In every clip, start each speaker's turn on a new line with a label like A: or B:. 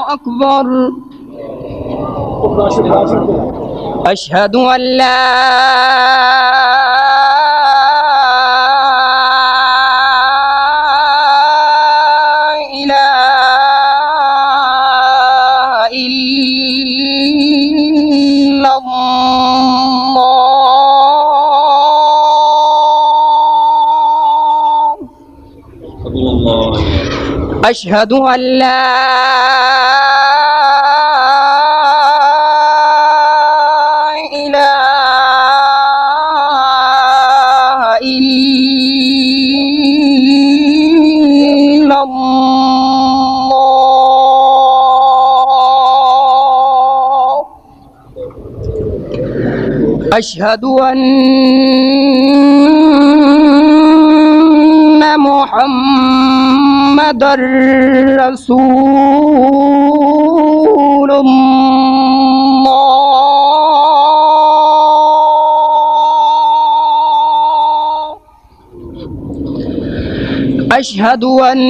A: أكبر أشهد أن لا إله إلا الله أشهد أن لا إله إلا الله أشهد أن محمدًا رسول الله أشهد أن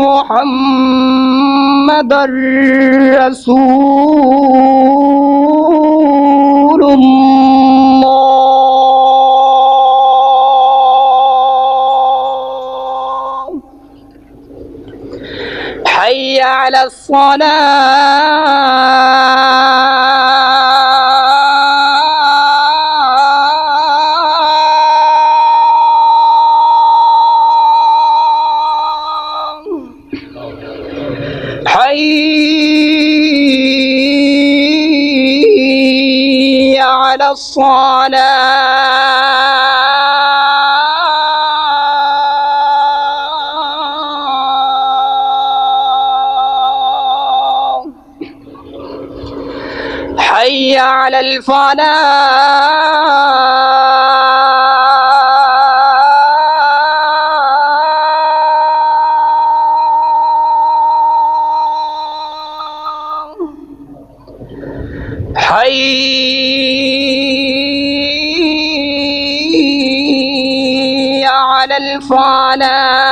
A: محمدًا رسول الله حي على الصلاة حي على الصلاة حي على الفلاح حي على الفلاح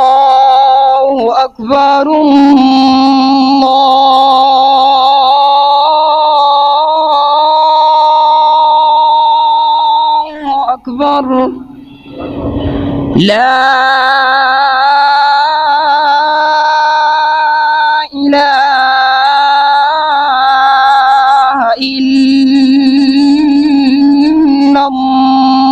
A: الله أكبر الله أكبر لا إله إلا الله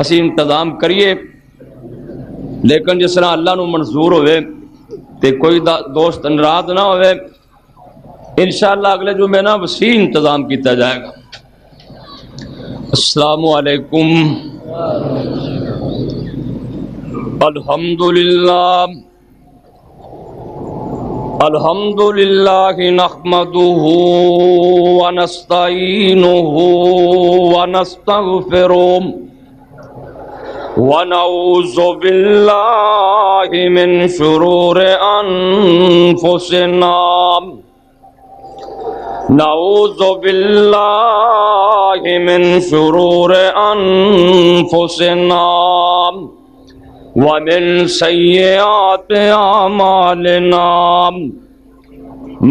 B: اسی انتظام کریے، لیکن جس طرح اللہ نو منظور ہوئے تے کوئی دوست ناراض نہ ہوئے، انشاءاللہ اگلے جمعے نا وسیع انتظام کیتا جائے گا۔ السلام علیکم۔ الحمدللہ نحمدہ ونستعینہ ونستغفرہ ونعوذ باللہ من شرور انفسنا نعوذ باللہ من شرور انفسنا ومن سیئات اعمالنا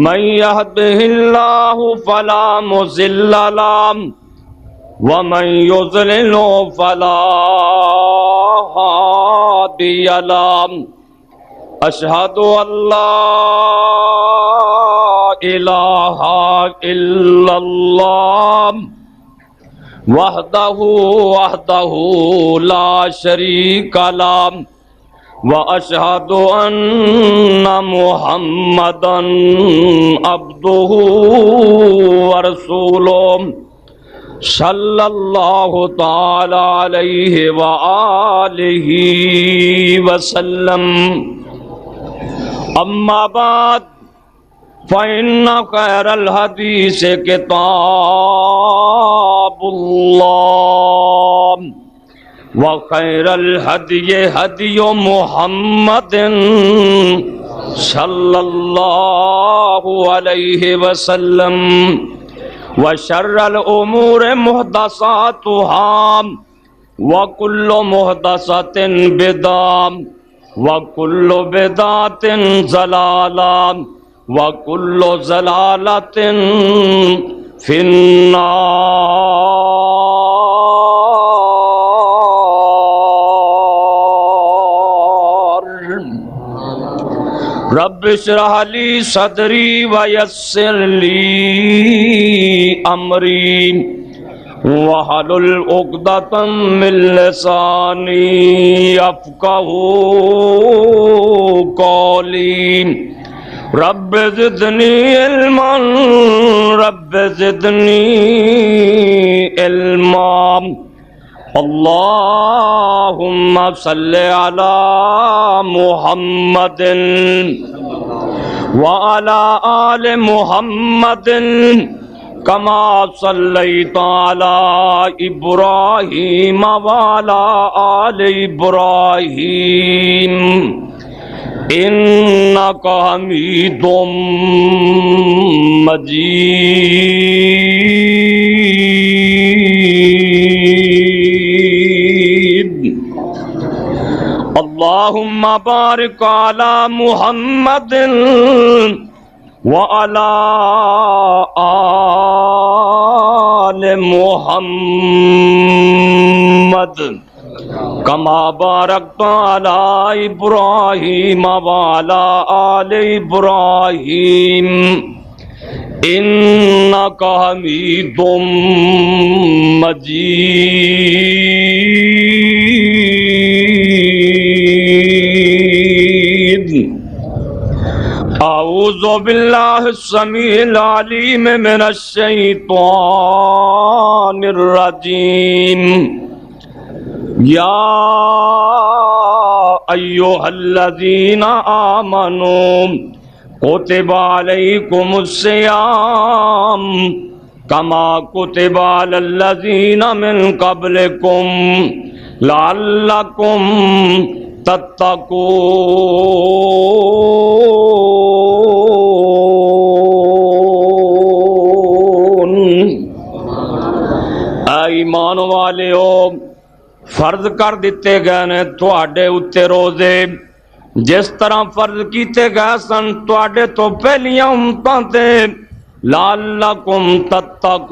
B: من يهده الله فلا مضل له ومن يضلل فلا هادي له أشهد أن لا إله إلا الله وحده لا شريك له وأشهد أن محمدا عبده ورسوله صلی اللہ تعالی علیہ وآلہ وسلم۔ اما بعد فإن خیر الحدیث کتاب اللہ وخیر الہدی ہدی محمد صلی اللہ علیہ وسلم وشر الامور محدثاتها وكل محدثة بدعة وكل بدعة ضلالة وكل ضلالة في النار۔ رب اشرح لي صدري ويسر لي امری واحلل عقدۃ من لسانی یفقہوا قولی۔ رب زدنی علما رب زدنی علما۔ اللہم صل علی محمد وعلى آل محمد كما صليت على إبراهيم وعلى آل إبراهيم إنك حميد مجيد۔ اللهم بارك على محمد وعلى آل محمد كما باركت على إبراهيم وعلى آل إبراهيم إنك حميد مجيد۔ اعوذ باللہ السمیع العلیم من الشیطان الرجیم۔ یا ایھا الذین آمنوا کتب علیکم الصیام کما کتب علی الذین من قبلکم لعلکم تتقون۔ اے ایمان والیو، فرض کر دیتے گئے نے تواڈے اتے روزے جس طرح فرض کیتے گئے سن تواڈے تو پہلیاں امتاں تے، لعلکم تتقون،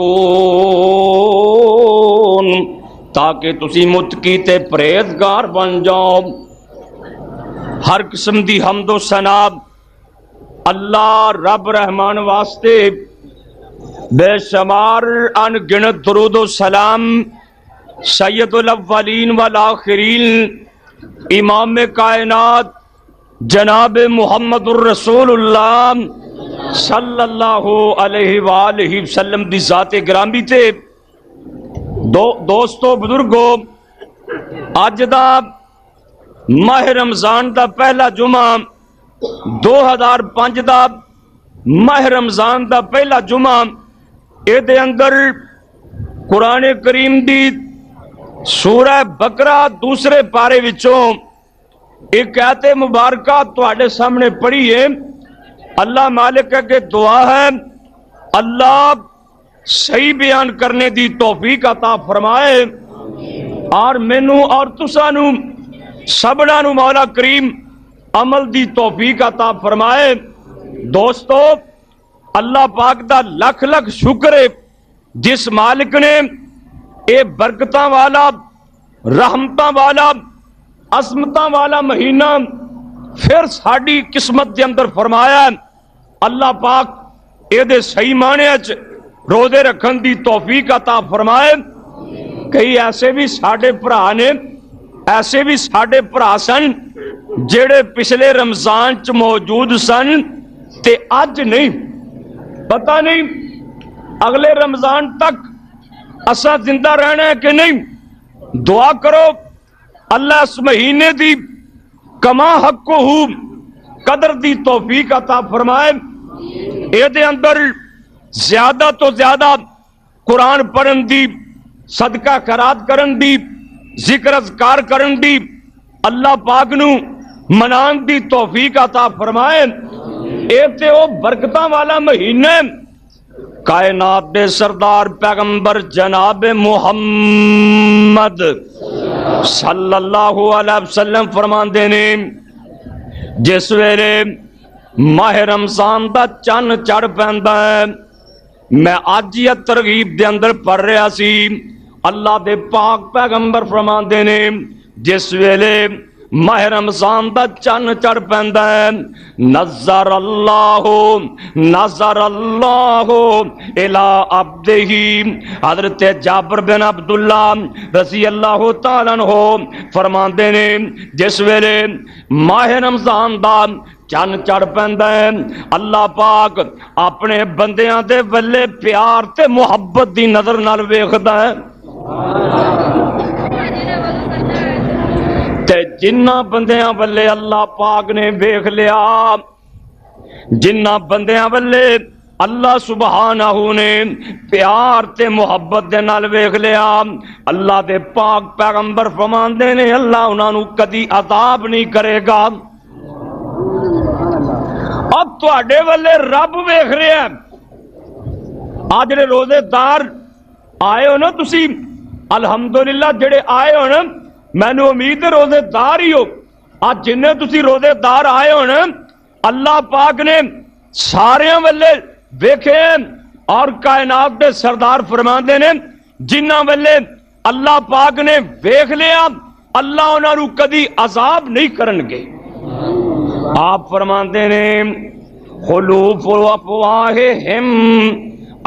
B: تاکہ تسی متقی تے پرہیزگار بن جاؤ۔ ہر قسم دی حمد و ثنا اللہ رب رحمان واسطے، بے شمار ان گنت درود و سلام سید الاولین والآخرین امام کائنات جناب محمد الرسول اللہ صلی اللہ علیہ وآلہ وسلم دی ذات گرامی تے دوستو بزرگو، اج دا ماہ رمضان دا پہلا جمعہ 2005 دا ماہ رمضان دا پہلا جمعہ اے دے اندر قرآن کریم دی سورہ بقرہ دوسرے پارے وچوں ایک آیت مبارکہ تواڈے سامنے پڑھی ہے۔ اللہ مالک کے دعا ہے اللہ صحیح بیان کرنے دی توفیق عطا فرمائے اور مینوں اور تسانوں سبنا نو مولا کریم عمل دی توفیق عطا فرمائے۔ دوستو، اللہ پاک دا لکھ لکھ شکر ہے جس مالک نے اے برکتاں والا رحمتاں والا عظمتاں والا مہینہ پھر ساڈی قسمت دے اندر فرمایا ہے۔ اللہ پاک اے دے صحیح معنی وچ روزے رکھن دی توفیق عطا فرمائے۔ کئی ایسے بھی ساڈے بھرا نے، ایسے بھی ساڈے بھرا سن جڑے پچھلے رمضان چ موجود سن تے اج نہیں، پتہ نہیں اگلے رمضان تک اسا زندہ رہنا ہے کہ نہیں۔ دعا کرو اللہ اس مہینے دی کما حق ہو قدر دی توفیق عطا فرمائے۔ اے دے اندر زیادہ تو زیادہ قرآن پڑھن دی، صدقہ خیرات کرن دی، ذکر اذکار کرن دی، اللہ پاک نو منان دی توفیق عطا فرمائے۔ اے تے او برکتاں والا مہینہ کائنات دے سردار پیغمبر جناب محمد صلی اللہ علیہ وسلم فرماندے نے جس ویلے ماہ رمضان دا چن چڑھ پیندا ہے، میں اج یہ ترغیب دے اندر پڑھ رہا سی، اللہ دے پاک پیغمبر فرماندے نے جس ویلے ماہ رمضان دا چن چڑھ پیندا ہے، نظر اللہ الی عبدہ۔ حضرت جابر بن عبداللہ رضی اللہ تعالیٰ عنہ فرماندے نے جس ویلے ماہ رمضان دا چن چڑھ پیندا ہے، اللہ پاک اپنے بندیاں دے ولے پیار تے محبت دی نظر نال ویکھدا ہے تے جنہ بندیاں ولے اللہ پاک نے ویکھ لیا، جنہ بندیاں ولے اللہ سبحانہ نے پیار تے محبت دے نال ویکھ لیا، اللہ دے پاک پیغمبر فرماندے نے اللہ انہاں نو کدی عذاب نہیں کرے گا۔ اب تواڈے ولے رب ویکھ رہا ہے، آج جڑے روزے دار آئے ہو نا تسی، الحمدللہ جڑے آئے ہو نا، میں نے امید ہے روزے دار ہی ہو۔ آج جنہیں تسی روزے دار آئے ہو نا، اللہ پاک نے سارے ولے ویکھے اور کائنات دے سردار فرماندے نے جنہ ولے اللہ پاک نے ویکھ لیا اللہ انہاں نو کدی عذاب نہیں کرنگے۔ آپ فرماندے نے خلوف افواہہم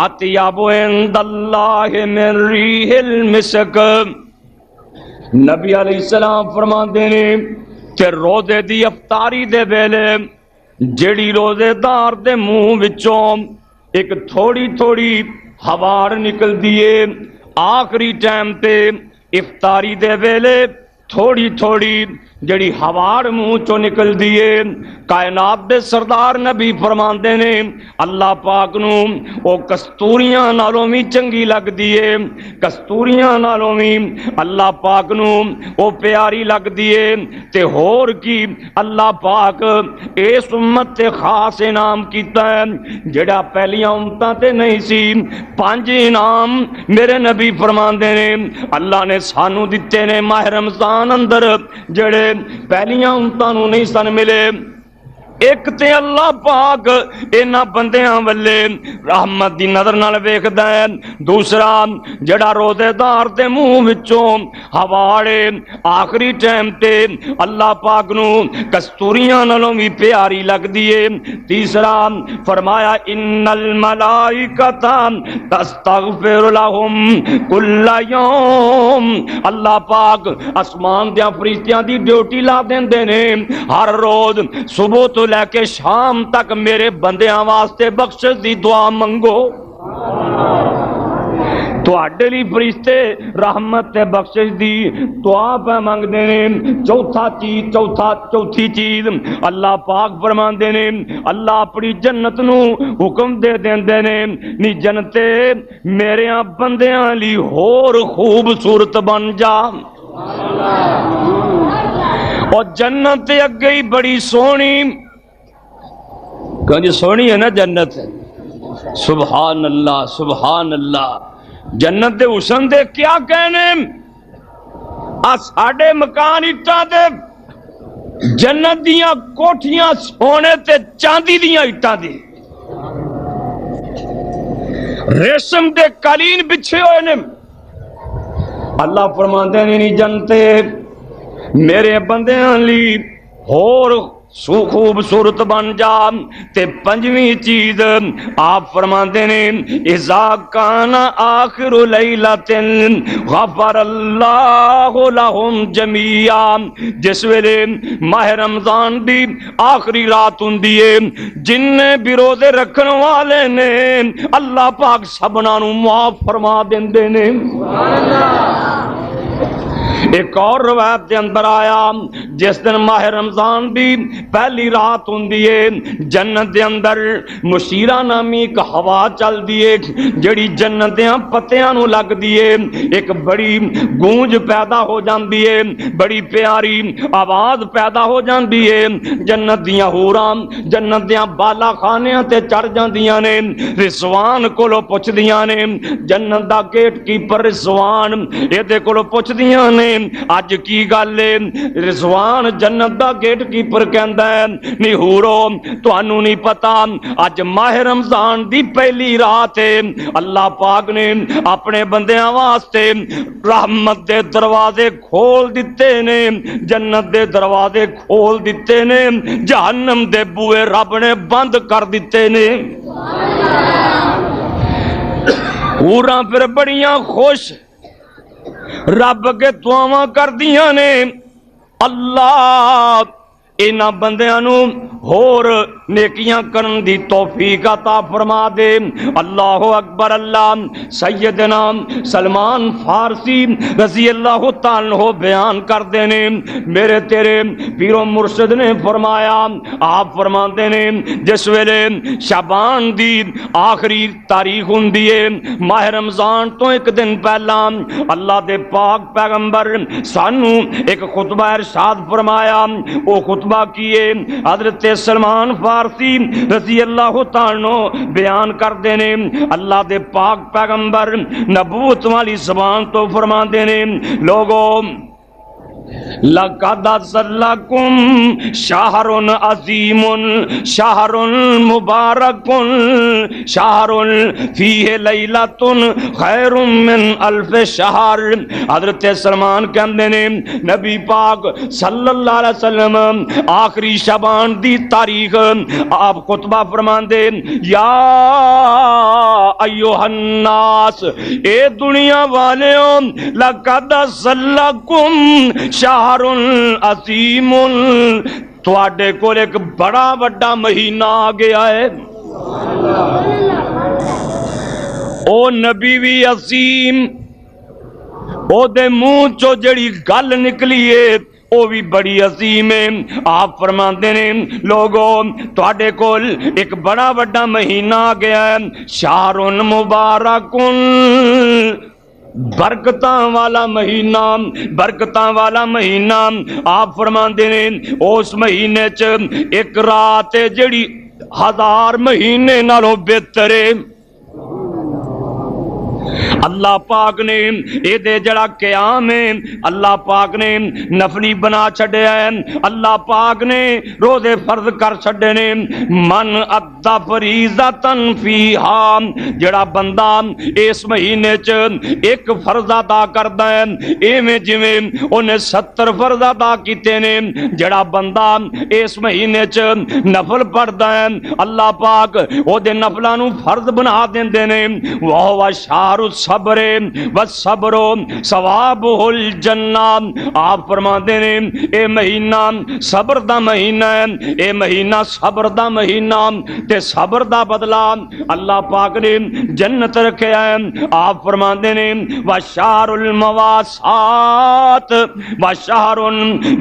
B: اطیب عند اللہ من ریح المسک۔ نبی علیہ السلام فرماندے نے کہ روزے دی افطاری دے ویلے جیڑی روزے دار دے منہ وچوں ایک تھوڑی تھوڑی ہواڑ نکل دیے، آخری ٹائم تے افطاری دے ویلے تھوڑی تھوڑی جڑی ہواڑ منہ چو نکل دیے، کائنات دے سردار نبی فرماندے نے اللہ پاک نو او کستوریاں نالوں بھی چنگی لگ دیے، کستوریاں نالوں بھی اللہ پاک نو او پیاری لگ دیے تے ہور کی اللہ پاک اس امت تے خاص انعام کیتا ہے جڑا پہلیاں امتاں تے نہیں سی۔ 5 انعام میرے نبی فرماندے نے اللہ نے سانو دتے نے ماہ رمضان اندر جڑے پہلیاں امتاں نو نہیں سن ملے۔ ایک تے اللہ پاک انہاں بندیاں والے رحمت دی نظر نال ویکھدا ہے، دوسرا جڑا روزے دار دے منہ وچوں حوالے آخری ٹائم تے اللہ پاک نو کستوریاں نالوں بھی پیاری لگدی ہے، تیسرا فرمایا ان الملائکۃ تستغفر لهم کل یوم، اللہ پاک آسمان دے فرشتیاں دی ڈیوٹی لا دیندے نے، ہر روز صبح تو لے کے شام تک میرے بندیاں واسطے بخشش دی دعا منگو، تواڈے لئی فرشتے رحمت تے بخشش دی دعا پہ منگدے نے۔ چوتھی چیز اللہ پاک فرماندے نے، اللہ اپنی جنت نو حکم دے دیندے نے نی جنتے میرے بندیاں لئی ہور خوبصورت بن جا، اور جنت اگے ہی بڑی سونی، کہ جی سونی ہے نا جنت، سبحان اللہ سبحان اللہ، جنت دے حسن دے کیا کہنے، ساڈے مکان اٹاں دے، جنت دیاں کوٹھیاں سونے تے چاندی دیاں اٹاں دے، ریشم دے قالین بچھے ہوئے نے، اللہ فرماندے نے نی جنتے میرے بندیاں لی اور خوبصورت بن جا، تے پنجویں چیز آپ فرماندے نے اذا کان آخر لیلۃ غفر اللہ لہم جمیعا، جس ویلے ماہ رمضان دی آخری رات ہوندی ہے، جن بھی روزے رکھن والے نے اللہ پاک سبنا نو معاف فرما دیندے نے۔ ایک اور روایت کے اندر آیا جس دن ماہ رمضان دی پہلی رات ہوندی ہے، جنت دے اندر مشیرہ نامی ایک ہوا چل دی ہے جڑی جنت دے پتیاں نو لگ دی ہے، ایک بڑی گونج پیدا ہو جاندی ہے، بڑی پیاری آواز پیدا ہو جاندی ہے، جنت دیاں حوراں جنت دیاں بالا خانیاں تے چڑھ جاندیاں نے، رضوان کولو پوچھدیاں نے، جنت دا گیٹ کیپر رضوان اے کولو پوچھدیاں نے اج کی گل ہے، رضوان جنت دا گیٹ کیپر کہندا ہے نہیں حورو تانوں نہیں پتا اج ماہ رمضان دی پہلی رات ہے، اللہ پاک نے اپنے بندیاں واسطے رحمت دے دروازے کھول دیتے نے، جنت دے دروازے کھول دیتے نے، جہنم دے بوئے رب نے بند کر دیتے نے۔ حوراں پھر بڑیاں خوش رب کے دعاواں کر دیاں نے، اللہ انہاں بندیاں نو ہور نیکیاں کرن دی توفیق عطا فرما دے۔ اللہ اکبر، اللہ سیدنا سلمان فارسی رضی اللہ تعالیٰ عنہ بیان کر دینے، میرے تیرے پیر و مرشد نے فرمایا، آپ فرماندے نے جس ویلے شعبان دی آخری تاریخ ہوندی ہے، ماہ رمضان تو ایک دن پہلا اللہ دے پاک پیغمبر سانو ایک خطبہ ارشاد فرمایا، وہ خطبہ کیے حضرت سلمان فارسی رضی اللہ تعالیٰ بیان کر دینے، اللہ دے پاک پیغمبر نبوت والی زبان تو فرما دینے، لوگوں لَقَدْ أَرْسَلَكُمْ شَهْرٌ عَظِيمٌ شَهْرٌ مُبَارَكٌ شَهْرٌ فِيهِ لَيْلَةٌ خَيْرٌ مِّنْ أَلْفِ شَهْرٍ۔ حضرت سلمان کہندے نے نبی پاک صلی اللہ علیہ وسلم آخری شعبان دی تاریخ آپ خطبہ فرماندے، یا ایوہ الناس اے دنیا والیوں، لَقَدْ أَرْسَلَكُمْ شہر عظیم، تواڈے کول ایک بڑا بڑا مہینہ آ گیا ہے، او نبی وی عظیم، او دے منہ چو جڑی گل نکلی ہے او بھی بڑی عظیم ہے۔ آپ فرماندے نے لوگوں تواڈے کول ایک بڑا بڑا مہینہ آ گیا ہے، شہر مبارکن، برکتاں والا مہینہ، برکتاں والا مہینہ۔ آپ فرماندے نے اس مہینے چ ایک رات ہے جڑی 1000 مہینے نالوں بہتر ہے۔ اللہ پاک نے اے دے جڑا قیام ہے اللہ پاک نے نفلی بنا چھڈیا ہے، اللہ پاک نے روزے فرض کر چھڈے نے۔ من ادا فریضۃ فیہا، جڑا بندہ اس مہینے چ ایک فرض ادا کردا ہے ایویں جویں انہیں 70 فرض ادا کیتے نے۔ جڑا بندہ اس مہینے چ نفل پڑھدا ہے اللہ پاک او دے نفلاں نوں فرض بنا دیندے نے۔ وہ شہر الصبر والصبر ثوابہ الجنہ، آپ فرماندے نے اے مہینہ صبر دا مہینہ ہے، اے مہینہ صبر دا مہینہ تے صبر دا بدلہ اللہ پاک نے جنت رکھیا ہے۔ آپ فرماندے نے وشہر المواسات وشہر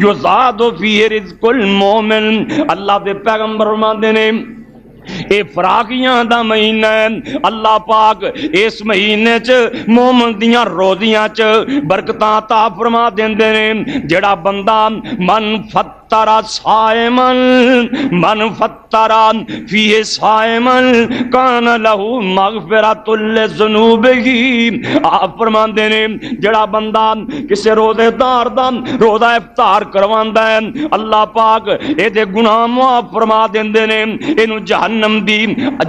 B: یزاد فیہ رزق المؤمن، اللہ دے پیغمبر فرماندے نے اے فراقیاں دا مہینہ ہے، اللہ پاک اس مہینے چ مومن دیاں روزیاں چ برکتاں عطا فرما دیندے نے۔ جڑا بندہ من فطر صائمن من فطر فیہ صائمن کان لہ مغفرۃ لذنوبہ، آپ فرماندے نے جڑا بندہ کسے روزے دار دا روزہ افطار کرواندا ہے اللہ پاک اے دے گناہ معاف فرما دیندے نے، اینو جہنم دی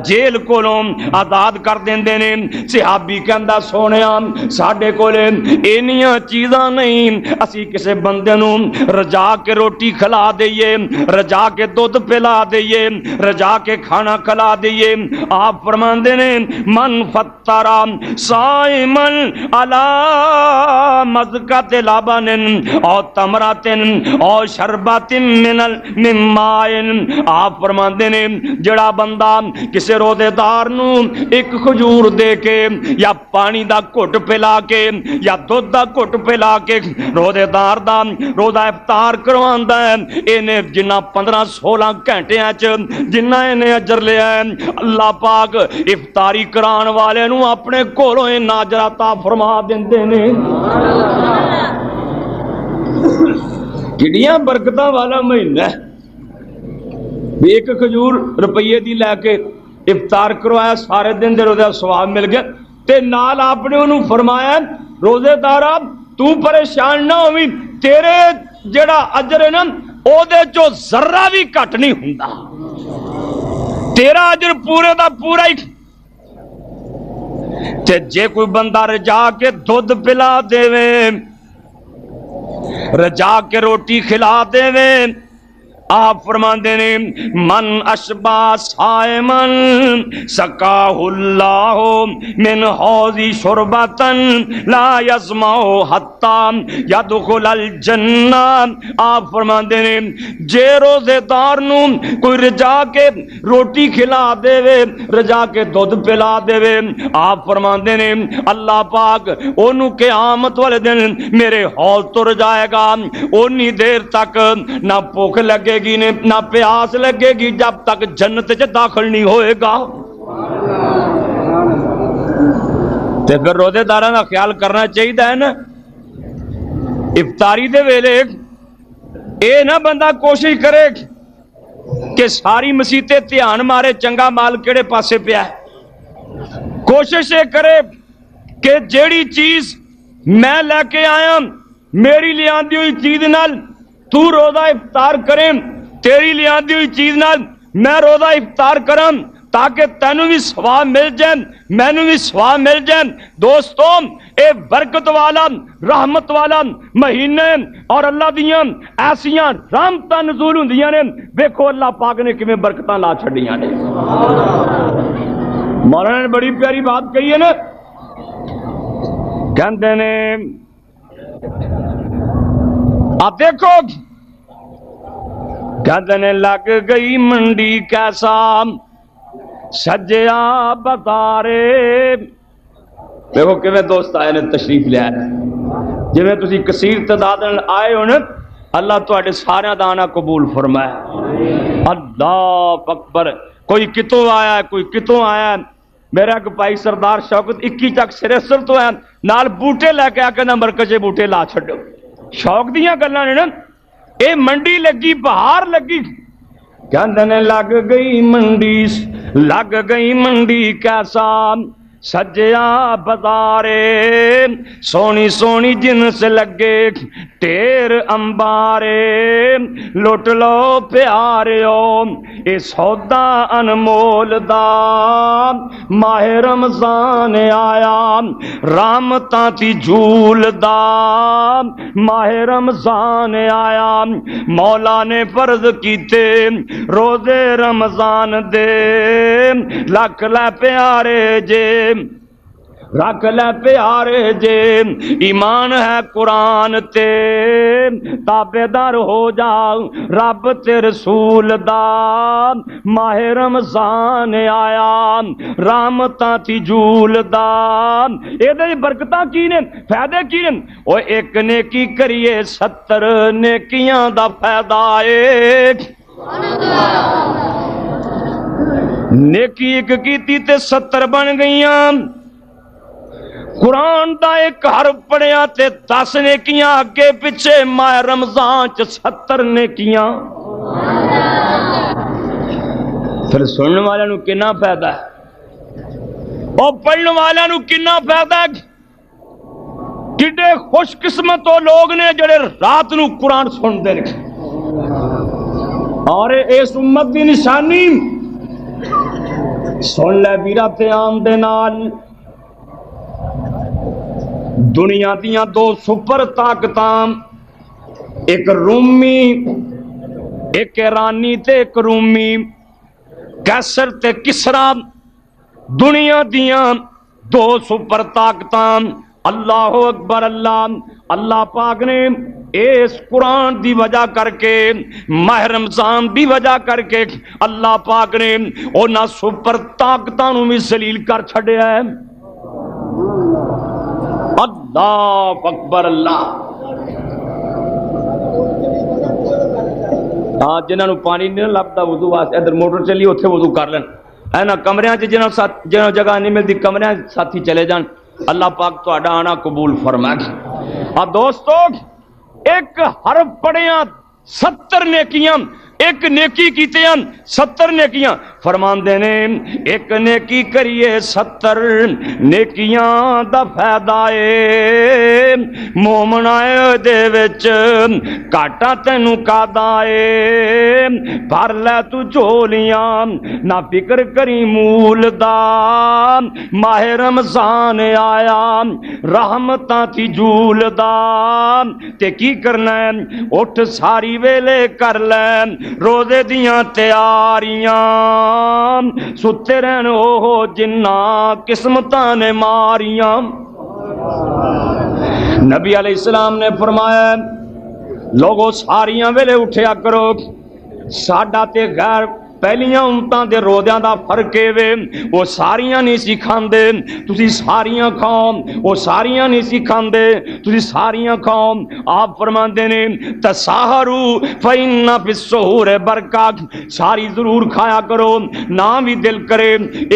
B: جیل کولوں آزاد کر دیندے نے۔ صحابی کہندا سونیا ساڈے کولے اینیاں چیزاں نہیں، اسی کسے بندے نوں رجا کے روٹی کھلا دئیے، رجا کے دودھ پلا دئیے، رجا کے کھانا کھلا دئیے۔ آپ فرماندے نے من فطر صائمن علی مزقۃ لبن او تمرۃ او شربۃ من ماء، آپ فرماندے نے جڑا بندہ کسے روزے دار نو ایک کھجور دے کے یا پانی دا گھٹ پلا کے یا دودھ دا گھٹ پلا کے روزے دار دا روزہ افطار کرواندا ہے، اینے جنہ 15-16 گھنٹیاں چ جنہ اینے اجر لیا ہے اللہ پاک افطاری کران والے نو اپنے کولوں اجر عطا فرما دیندے نے۔ کڈیاں برکتاں والا مہینہ ہے۔ ایک کھجور روپیے دی لے کے افطار کروایا، سارے دن دے روزے ثواب مل گیا، تے نال آپ نے انہوں فرمایا روزے دارا تو پریشان نہ ہوئی، تیرے جڑا اجر ہے نا او دے جو ذرہ بھی کٹ نہیں ہوندا، تیرا اجر پورے دا پورا ہی۔ تے جے کوئی بندہ رجا کے دودھ پلا دے وے، رجا کے روٹی کھلا دے وے، آپ فرماندے نے من اشبع صائمن سقاہ اللہ من حوض شربۃ لا یظمأ حتی یدخل الجنہ، آپ فرماندے نے جے روزے دار نو کوئی رجا کے روٹی کھلا دے وے، رجا کے دودھ پلا دے وے، آپ فرماندے نے اللہ پاک اونوں قیامت والے دن میرے حوض تو رجائے گا، اونی دیر تک نہ بھوک لگے گی نہ پیاس لگے گی جب تک جنت چ داخل نہیں ہوئے گا۔ تے پھر روزے داراں دا خیال کرنا چاہیے نا، افطاری دے ویلے اے نہ بندہ کوشش کرے کہ ساری مسیتے دھیان مارے چنگا مال کیڑے پاسے پیا ہے، کوشش یہ کرے کہ جیڑی چیز میں لے کے آیا میری لیاندی ہوئی چیز نال تو روزہ افطار کریں، تیری لیاندی ہوئی چیز نال میں روزہ افطار کروں تاکہ تینوں بھی ثواب مل جائے مینوں بھی ثواب مل جائے۔ دوستوں اے برکت والا رحمت والا مہینے اور اللہ دیاں ایسیاں رحمتاں نزول ہوندیاں نے، دیکھو اللہ پاک نے کیویں برکتاں لا چھڈیاں نے۔ مولانا نے بڑی پیاری بات کہی ہے نا، کہندے نے آپ دیکھو کہندے نے لگ گئی منڈی کیسا سجیا بتارے، دیکھو کیویں دوست آئے نے تشریف لے آئے، جویں تسی کثیر تعداد آئے ہو نا، اللہ تواڈے سارے دا آنا قبول فرمائے۔ اللہ اکبر، کوئی کتوں آیا ہے کوئی کتوں آیا ہے، میرا ایک بھائی سردار شوکت 21 چک سریسر تو ہے، نال بوٹے لے کے آ کے نہ مرکز بوٹے لا چھڈو، شوق دیاں گلاں نے نا۔ اے منڈی لگی بہار لگی، کہندے نے لگ گئی منڈی کیسا سجیا بازارے سونی سونی جنس لگے ٹیر امبارے لٹ لو پیاریو اے سودا انمول دا ماہ رمضان آیا رحمتاں تی جھول دا ماہ رمضان آیا مولا نے فرض کیتے روزے رمضان دے لکھ لے پیارے جے رکھ لے پیارے جے ایمان ہے قرآن تے تابعدار ہو جاؤ رب تے رسول دا ماہ رمضان آیا رحمتاں تی جھول دا اے دے برکتاں کی نے فائدے کی نے او ایک نیکی کریے 70 نیکیاں دا فائدہ اے نیکی ایک کیتی تے 70 بن گئیاں قرآن دا ایک حرف پڑھیا تے 10 نیکیاں اگے پیچھے ماہ رمضان چ 70 نیکیاں پھر سننے والے نو کنا فائدہ ہے اور پڑھنے والے نو کنا فائدہ ہے کڈے خوش قسمت وہ لوگ نے جڑے رات نو قرآن سنتے ہیں اور اس امت دی نشانی سن لے ویرا پیام دے نال دنیا دیاں 2 سپر طاقتاں ایک رومی ایک ایرانی تے ایک رومی کیسر تے کسرا دنیا دیاں 2 سپر طاقتاں اللہ اکبر اللہ پاک نے اس قرآن دی وجہ کر کے ماہ رمضان دی وجہ کر کے اللہ پاک نے انہاں سپر طاقتاں نوں بھی ذلیل کر چھڈیا ہے اللہ اکبر اللہ ہاں جنہاں نوں پانی نہیں لبدا وضو واسطے ادھر موٹر چلی اوتھے وضو کر لین اینا کمریاں چ جنہاں جگہ نہیں ملدی کمریاں ساتھی چلے جان اللہ پاک تہاڈا آنا قبول فرمائے دوستو ایک حرف پڑھیاں 70 نیکیاں ایک نیکی کیتے ہیں 70 نیکیاں فرمان دینے ایک نیکی کریے 70 نیکیاں دا فائدہ اے مومن آئے دے وچ کاٹا تینوں کادا اے بھر لے تو جھولیاں نہ فکر کری مول دا ماہ رمضان آیا رحمتاں تھی جھول دا تے کی کرنا ہے اٹھ ساری ویلے کر لے روزے دیاں تیاریاں ستے رہن ہو جنہ قسمتاں نے ماریاں نبی علیہ السلام نے فرمایا لوگوں ساریاں ویلے اٹھیا کرو ساڈا تے غیر پہلیاں امتاں دے روزیاں دا فرق وے وہ ساریاں نہیں سی کھاندے تسی ساریاں کھاؤ وہ ساریاں نہیں سی کھاندے تسی ساریاں کھاؤ آپ فرماندے نے تساہرو فإن فی السحور برکات ساری ضرور کھایا کرو نہ بھی دل کرے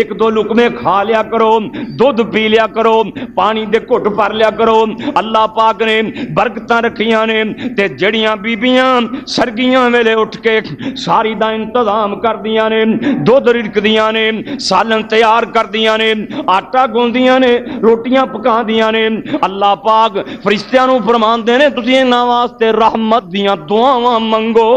B: 1-2 لقمے کھا لیا کرو دودھ پی لیا کرو پانی دے گھٹ بھر لیا کرو اللہ پاک نے برکتاں رکھیاں نے تے جڑیاں بیبیاں سرگیاں ویلے اٹھ کے ساری دا انتظام کر دیاں نے دودھ رڑک دیاں نے سالن تیار کر دیاں نے آٹا گوندیاں نے روٹیاں پکا دیاں نے اللہ پاک فرشتیاں نو فرمان دے نے تسی انہاں واسطے رحمت دیاں دعاواں منگو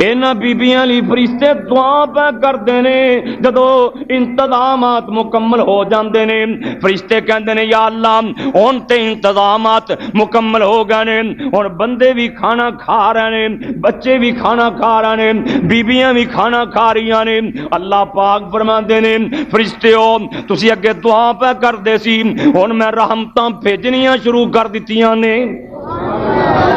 B: اینا بیبیاں لی فرشتے دعا پہ کر دینے جدو انتظامات مکمل ہو جاندے نے فرشتے کہندے نے یا اللہ ان تے انتظامات مکمل ہو گئے نے اور بندے بھی کھانا کھا رہے نے بچے بھی کھانا کھا رہے نے بیبیاں بھی کھانا کھا رہی نے اللہ پاک فرماندے نے فرشتیو تسی اگے دعا پہ کر دے سی ہن میں رحمتاں بھیجنیاں شروع کر دتیاں نے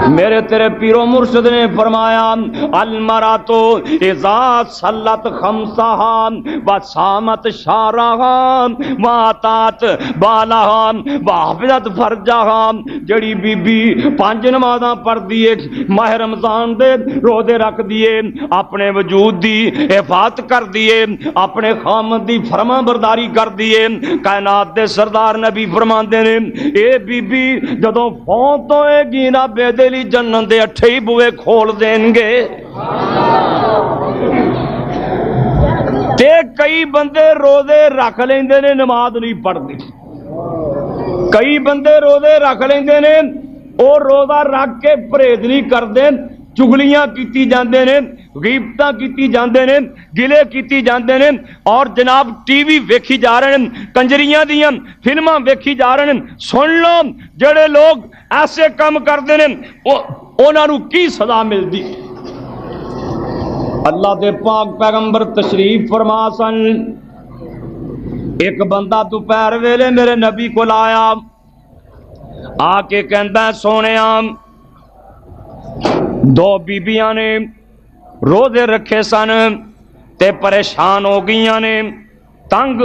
B: میرے تیرے پیرو مرشد نے فرمایا المراتو اذا صلت خمسہا وصامت شارہا واتات بالاہا وحفظت فرجہا جڑی بی بی 5 نمازاں پڑھ دیے ماہ رمضان دے روزے رکھ دیے اپنے وجود دی حفاظت کر دیے اپنے خامد دی فرما برداری کر دیے کائنات دے سردار نبی فرماندے نے اے بی بی جدوں فوت ہوئے گی نہ بے دلی جنت دے 8 بوئے کھول دیں گے تے کئی بندے روزے رکھ لیندے نے نماز نہیں پڑھتے، کئی بندے روزے رکھ لیندے نے اور روزہ رکھ کے پرہیز نہیں کرتے، چگلیاں کیتی جاندے نے، غیبتاں کیتی جاندے نے، گلے کیتی جاندے نے، اور جناب ٹی وی ویکھی جا رہے ہیں، کنجریاں دیاں فلماں ویکھی جا رہے ہیں۔ سن لو جڑے لوگ ایسے کام کرتے ہیں انہاں نوں کی سزا ملدی؟ اللہ دے پاک پیغمبر تشریف فرما سن، ایک بندہ دوپہر ویلے میرے نبی کو آیا، آ کے کہندا سونیا دو بیبیاں نے روزے رکھے سن تے پریشان ہو گئیاں نے، تنگ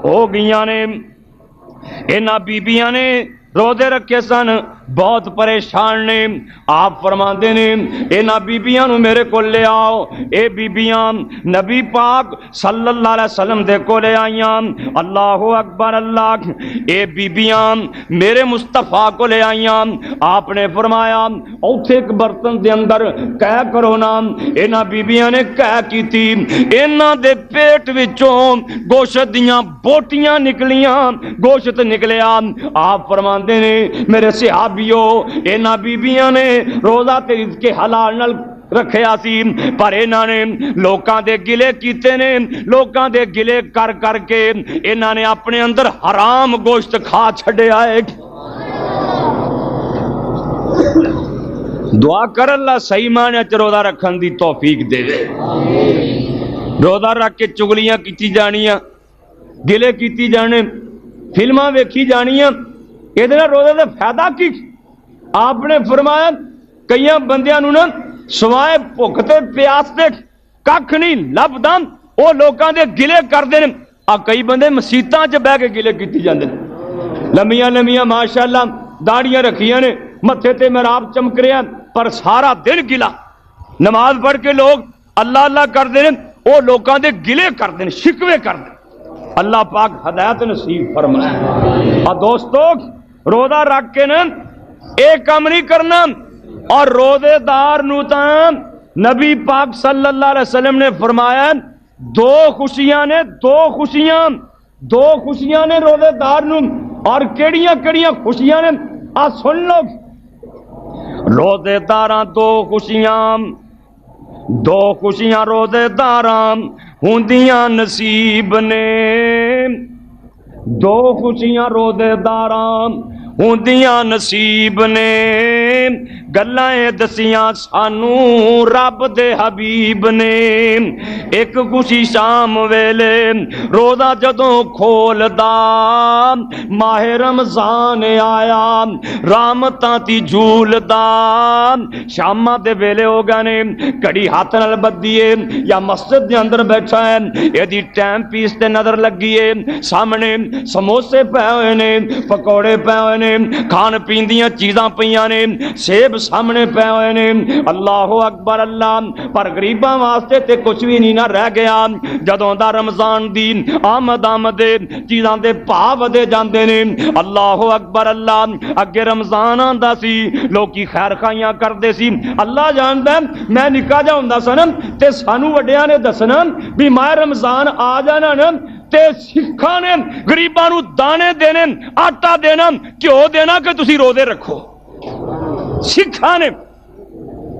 B: ہو گئیاں نے، انہاں بیبیاں نے روزے رکھے سن بہت پریشان نے، آپ فرماندے نے انہاں بیبیاں نو میرے کو لے آؤ، اے بیبیاں نبی پاک صلی اللہ علیہ وسلم دے کو لے آئیاں، اللہ اکبر اللہ، اے بیبیاں میرے مصطفیٰ کو لے آئیاں، آپ نے فرمایا اوتھے ایک برتن دے اندر کہہ کرو نا، انہاں بیبیاں نے کہہ کیتی، انہاں دے پیٹ وچوں گوشت دیاں بوٹیاں نکلیاں، گوشت نکلیا، آپ فرماندے نے میرے صحابیو انہاں بیبیاں نے روزہ تے رزق حلال نال رکھیا سی، پر انہاں نے لوکاں دے گلے کیتے نے، لوکاں دے گلے کر کر کے انہاں نے اپنے اندر حرام گوشت کھا چھڈیا ہے۔ دعا کر اللہ صحیح معنی چ روزہ رکھن دی توفیق دے، روزہ رکھ کے چگلیاں کیتی جانیاں، گلے کیتی جانے، فلماں ویکھی جانیاں، یہ روزے دا فائدہ کی؟ آپ نے فرمایا کئی بندیاں نوں نا سوائے بھوک تے پیاس تے کھ نہیں لبدا، وہ لوکاں دے گلے کردے نے، آ کئی بندے مسیتاں چ بہ کے گلے کیتی جاندے نے، لمیاں لمیاں ماشاءاللہ داڑیاں رکھیاں نے، متھے تے محراب چمک رہا پر سارا دن گلا، نماز پڑھ کے لوگ اللہ اللہ کردے نے، وہ لوکاں دے گلے کردے نے، شکوے کردے، اللہ پاک ہدایت نصیب فرمائے۔ اور دوستو روزہ رکھ کے نا ایک کام نہیں کرنا، اور روزے دار نو تاں نبی پاک صلی اللہ علیہ وسلم نے فرمایا دو خوشیاں نے، دو خوشیاں نے روزے دار نو، اور کیڑیاں کیڑیاں خوشیاں نے آ سن لو، روزے داراں دو خوشیاں روزے داراں ہوندیاں نصیب نے، دو خوشیاں روزے داراں ہوندیاں نصیب نے، گلاں دسیاں سانو رب دے حبیب نے، ایک خوشی شام ویلے روزہ جدوں کھولدا ماہ رمضان آیا رحمتاں تی جھولدا، شاماں دے ویلے ہو گئے نے، کڑی ہاتھ نال بدیے یا مسجد دے اندر بیٹھا ہے، ایدی ٹائم پیس تے نظر لگی ہے، سامنے سموسے پے ہوئے نے، پکوڑے پے ہوئے نے، کھان پین دیاں چیزاں پیاں نے، سیب سامنے پے ہوئے نے، اللہ اکبر اللہ، پر غریباں واسطے تے کچھ بھی نہیں نہ رہ گیا، جدوں دا رمضان دی آمد چیزاں دے بھاؤ ودے جاندے نے، اللہ اکبر اللہ، اگے رمضان آندا سی لوکی خیر خائیاں کردے سی، اللہ جاندا میں نکا جا ہوندا سا نا تے سانو وڈیاں نے دسنا بھی ماہ رمضان آ جانا نا تے سکھاں نے غریباں نو دانے دینے، آٹا دینا، کیوں دینا کہ تسی روزے رکھو، سکھاں نے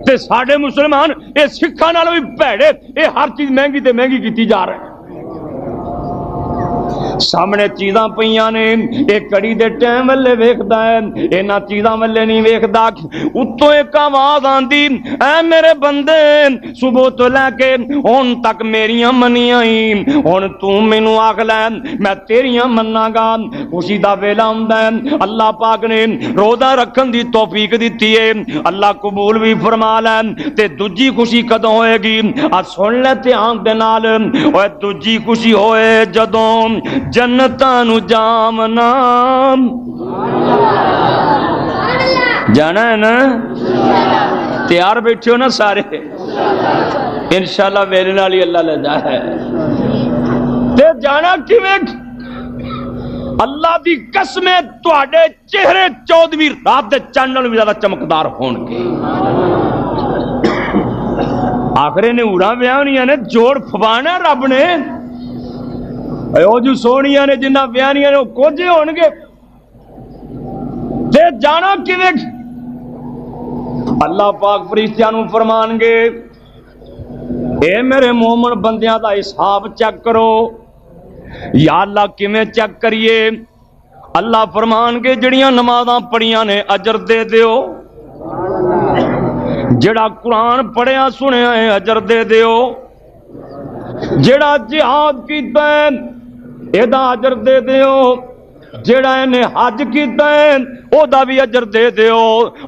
B: تے ساڈے مسلمان اے سکھاں نال بھی بھڑے، اے ہر چیز مہنگی تے مہنگی کیتی جا رہے ہیں، سامنے چیزاں پیاں نے، ایک کڑی دے ٹائم والے ویکھدا ہے، انہاں چیزاں والے نہیں ویکھدا، اتوں ایک آواز آندی اے میرے بندے صبح تو لے کے ہن تک میریاں منیاں ہی، ہن تو مینوں آکھ لے میں تیریاں مناں گا، خوشی دا ویلا ہوندا ہے، اللہ پاک نے روزہ رکھن دی توفیق دتی ہے، اللہ قبول بھی فرما لے، تے دوجی خوشی کدوں ہوئے گی؟ آ سن لے دھیان دے نال، اوے دوجی خوشی ہوئے جدوں جنتاں نو جامنا، جانا ہے نا؟ تیار بیٹھے ہو نا سارے؟ انشاءاللہ میرے نال ہی اللہ لے جا ہے تے جانا کیویں؟ اللہ دی قسم ہے تواڈے چہرے 14ویں رات دے چاند نال بھی زیادہ چمکدار ہون گے، آخرے نے اڑاں ویاونیاں نے جوڑ پوانا رب نے، او جو سونیاں نے جنہ بیانیاں نے کوجے ہون گے تے جانا کیویں؟ اللہ پاک فرشتیاں نوں فرمان گے اے میرے مومن بندیاں دا حساب چیک کرو۔ یا اللہ کیویں چیک کریے؟ اللہ فرمان گے جڑیاں نمازاں پڑھیاں نے اجر دے دیو، جڑا قرآن پڑھیا سنیا ہے اجر دے دیو، جڑا جہاد کیتا ہے ایدا اجر دے دیو، جڑا نے حج کیتا ہے او دا بھی اجر دے دیو۔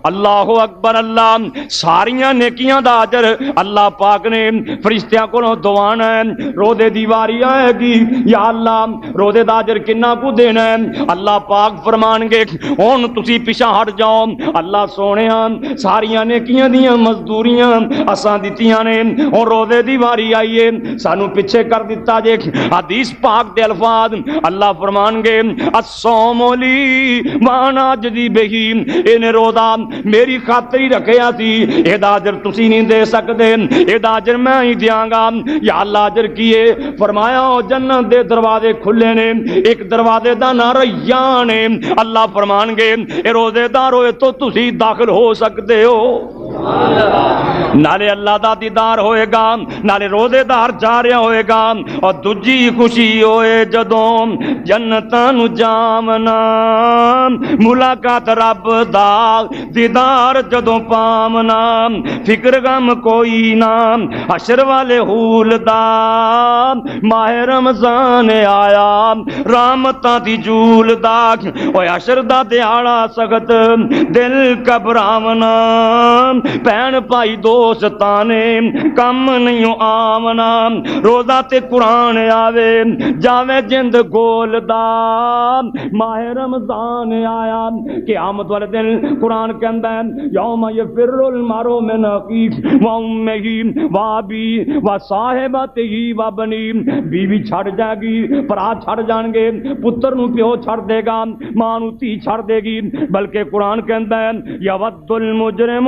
B: اللہ اکبر، اللہ ساریاں نیکیاں دا اجر اللہ پاک نے فرشتیاں کولوں دوانا ہے۔ روزے دی واری آئے گی، یا اللہ روزے دا اجر کنا کو دینا ہے؟ اللہ پاک فرمان گے ہن تسی پیچھے ہٹ جاؤ، اللہ سونےاں ساریاں نیکیاں دیاں مزدوریاں اساں دتیاں نے، ہن روزے دی واری آئیے سانو پیچھے کر دیتا جے۔ حدیث پاک دے الفاظ اللہ فرمان گے الصوم لی وانا اجزی بہی، انہیں روزہ میری خاطر ہی رکھیا سی، ایدا اجر تسی نہیں دے سکتے، ایدا اجر میں ہی دیاں گا۔ یا اللہ اجر کیے؟ فرمایا جنت دے دروازے کھلے نے، ایک دروازے دا نام ریان ہے، اللہ فرمان گے اے روزے دار ہوئے تو تسی داخل ہو سکتے ہو، نالے اللہ دا دیدار ہوئے گا، نالے روزے دار جا رہا ہوئے گا، اور دوجی خوشی ہوئے جدوں جنتاں نو جامنا، ملاقات رب دا دیدار جدوں پامنا، فکر غم کوئی نہ حشر والے حول دا، ماہ رمضان آیا رحمتاں دی جول دا، اوے حشر دا دیہاڑا سخت دل گھبراونا، بہن بھائی دوستاں نے کم نہیں آمنا، روزہ تے قرآن آوے جاوے جند گول دا، ماہ رمضان آیا قیامت والے دن قرآن کہندا ہے یوم یفر المرء من اخیہ و امہ و ابیہ و صاحبتہ و بنیہ، بیوی چھڑ جائے گی، بھرا چھڑ جان گے، پتر نو پیو چھڑ دے گا، ماں نو تھی چھڑ دے گی، بلکہ قرآن کہندا ہے یود المجرم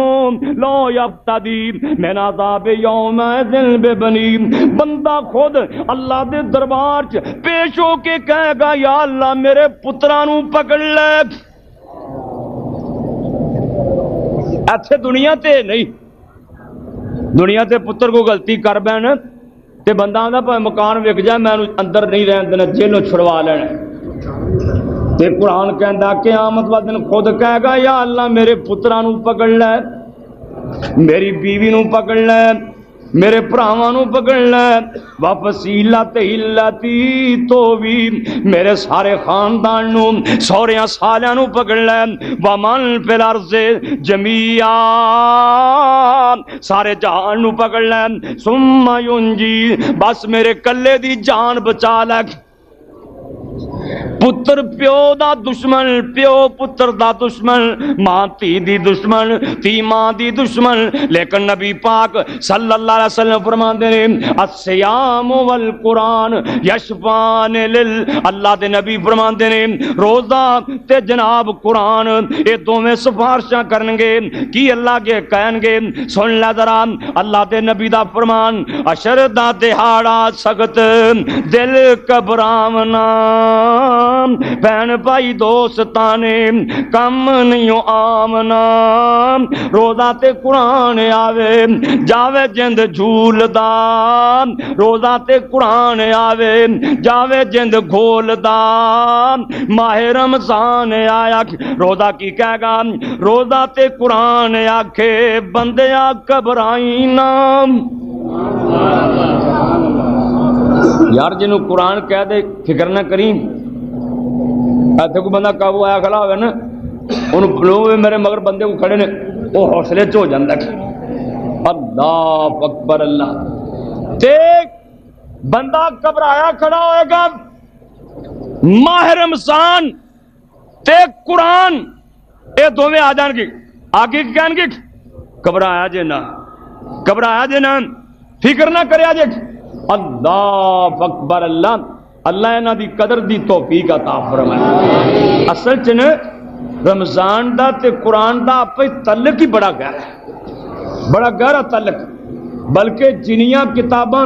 B: لو یفتدی من عذاب یومئذ ببنیہ، بندہ خود اللہ دے دربار چ پیش ہو کے کہے گا یا اللہ میرے پتراں نو پکڑ لے، ایتھے دنیا تے نہیں، دنیا تے پتر کو غلطی کر بین تے بندہ آندا پے مکان وک جائے میں اندر نہیں رہن دینا، جیلوں چھڑوا لینا، تے قرآن کہندا قیامت والے دن خود کہے گا یا اللہ میرے پتراں نو پکڑ لے، میری بیوی نو پکڑ لے، میرے بھراواں نو پکڑ لے، وفصیلت ہلتی تو بھی میرے سارے خاندان نو سوریاں سالیاں نو پکڑ لے، ومن فی الارض جمیعا سارے جہان نو پکڑ لے، ثم ینجی بس میرے کلے دی جان بچا لے۔ پتر پیو دا دشمن، پیو پتر دا دشمن، ماں تھی دی دشمن، تھی ماں دی دشمن، لیکن نبی پاک صلی اللہ علیہ وسلم فرماندے نے الصیام والقرآن یشفعان اللہ دے نبی فرماندے نے روزہ تے جناب قرآن اے دوویں سفارشاں کرن گے، کی اللہ کے کہن گے سن لے ذرا اللہ دے نبی دا فرمان، عشر دا دہاڑا سخت دل گھبراونا، بہن بھائی دوستاں نے کم نہیں آمنا، روزہ تے قرآن آوے جاوے جند جھول دا، روزہ تے قرآن آوے جاوے جند گھول دا، ماہ رمضان آیا روزہ کی کہے گا، روزہ تے قرآن آکھے بندیا گھبرائی نہ، یار جنوں قرآن کہہ دے فکر نہ کریں، ایتھے کو بندہ قابو آیا کھڑا ہوئے نا انہوں لوگ میرے مگر بندے کو کھڑے نے وہ حوصلے چ ہو جاندہ ہے، اللہ اکبر اللہ، دیکھ بندہ گھبرایا کھڑا ہوئے گا، ماہ رمضان تے قرآن اے دوویں آ جان گے، آگے کی کہن گے گھبرایا جے نا، گھبرایا جے نا، فکر نہ کریا جے، اللہ اکبر اللہ، اللہ انہاں دی قدر دی توفیق عطا فرمائے۔ اصل چ رمضان دا تے قرآن دا آپے تعلق ہی بڑا گہرا ہے، بڑا گہرا تعلق، بلکہ جنیاں کتاباں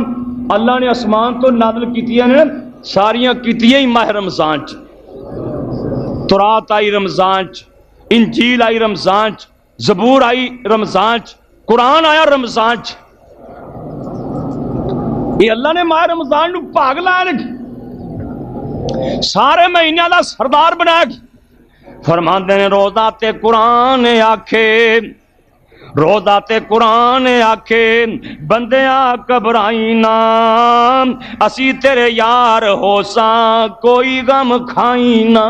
B: اللہ نے آسمان تو نازل کیتیاں نے ساریاں کیتیاں ہی ماہ رمضان چ، تورات آئی رمضان چ، انجیل آئی رمضان چ، زبور آئی رمضان چ، قرآن آیا رمضان چ۔ یہ اللہ نے ماہ رمضان نو بھاگ لایا نے سارے مہینے دا سردار بنایا۔ فرماندے نے روزہ تے قرآن آکھے، روزہ تے قرآن آکھے بندیاں گھبرائی نہ، اسی تیرے یار ہو ساں کوئی غم کھائی نہ۔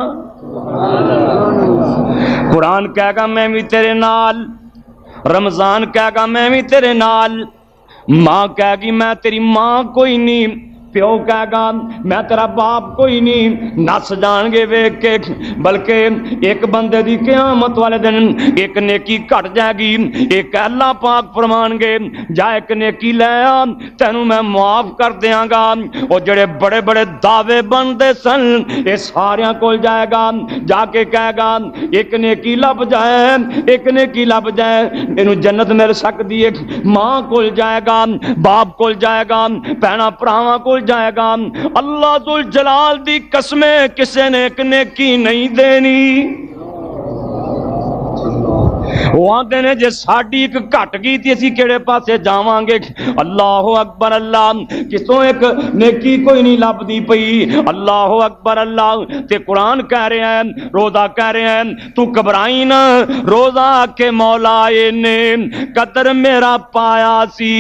B: قرآن کہے گا میں بھی تیرے نال، رمضان کہے گا میں بھی تیرے نال، ماں کہے گی میں تیری ماں کوئی نہیں، پیو کہے گا میں تیرا باپ کوئی نہیں، نس جان گے ویکھ کے۔ بلکہ ایک بندے دی قیامت والے دن ایک نیکی گھٹ جائے گی، ایک اللہ پاک فرمان گے جا ایک نیکی لے آ تینوں میں معاف کر دیاں گا۔ وہ جڑے بڑے بڑے دعوے بندے سن یہ ساریاں کول جائے گا، جا کے کہے گا ایک نیکی لب جائے، ایک نیکی لب جائے اینوں جنت مل سکدی ہے۔ ماں کول جائے گا، باپ کول جائے گا، بہنا بھراواں کول جائے گا، اللہ ذوالجلال دی قسمیں کسے نے ایک نیکی نہیں دینی۔ وہ آندے نے جے ساڈی ایک گھٹ گئی تے اسی کیڑے پاسے جاواں گے؟ اللہ اکبر اللہ، کسوں ایک نیکی کوئی نہیں لبدی پئی۔ اللہ اکبر اللہ۔ تے قرآن کہہ رہے ہیں، روزہ کہہ رہے ہیں تو گھبرائی نہ، روزہ کے مولا نے قدر میرا پایا سی،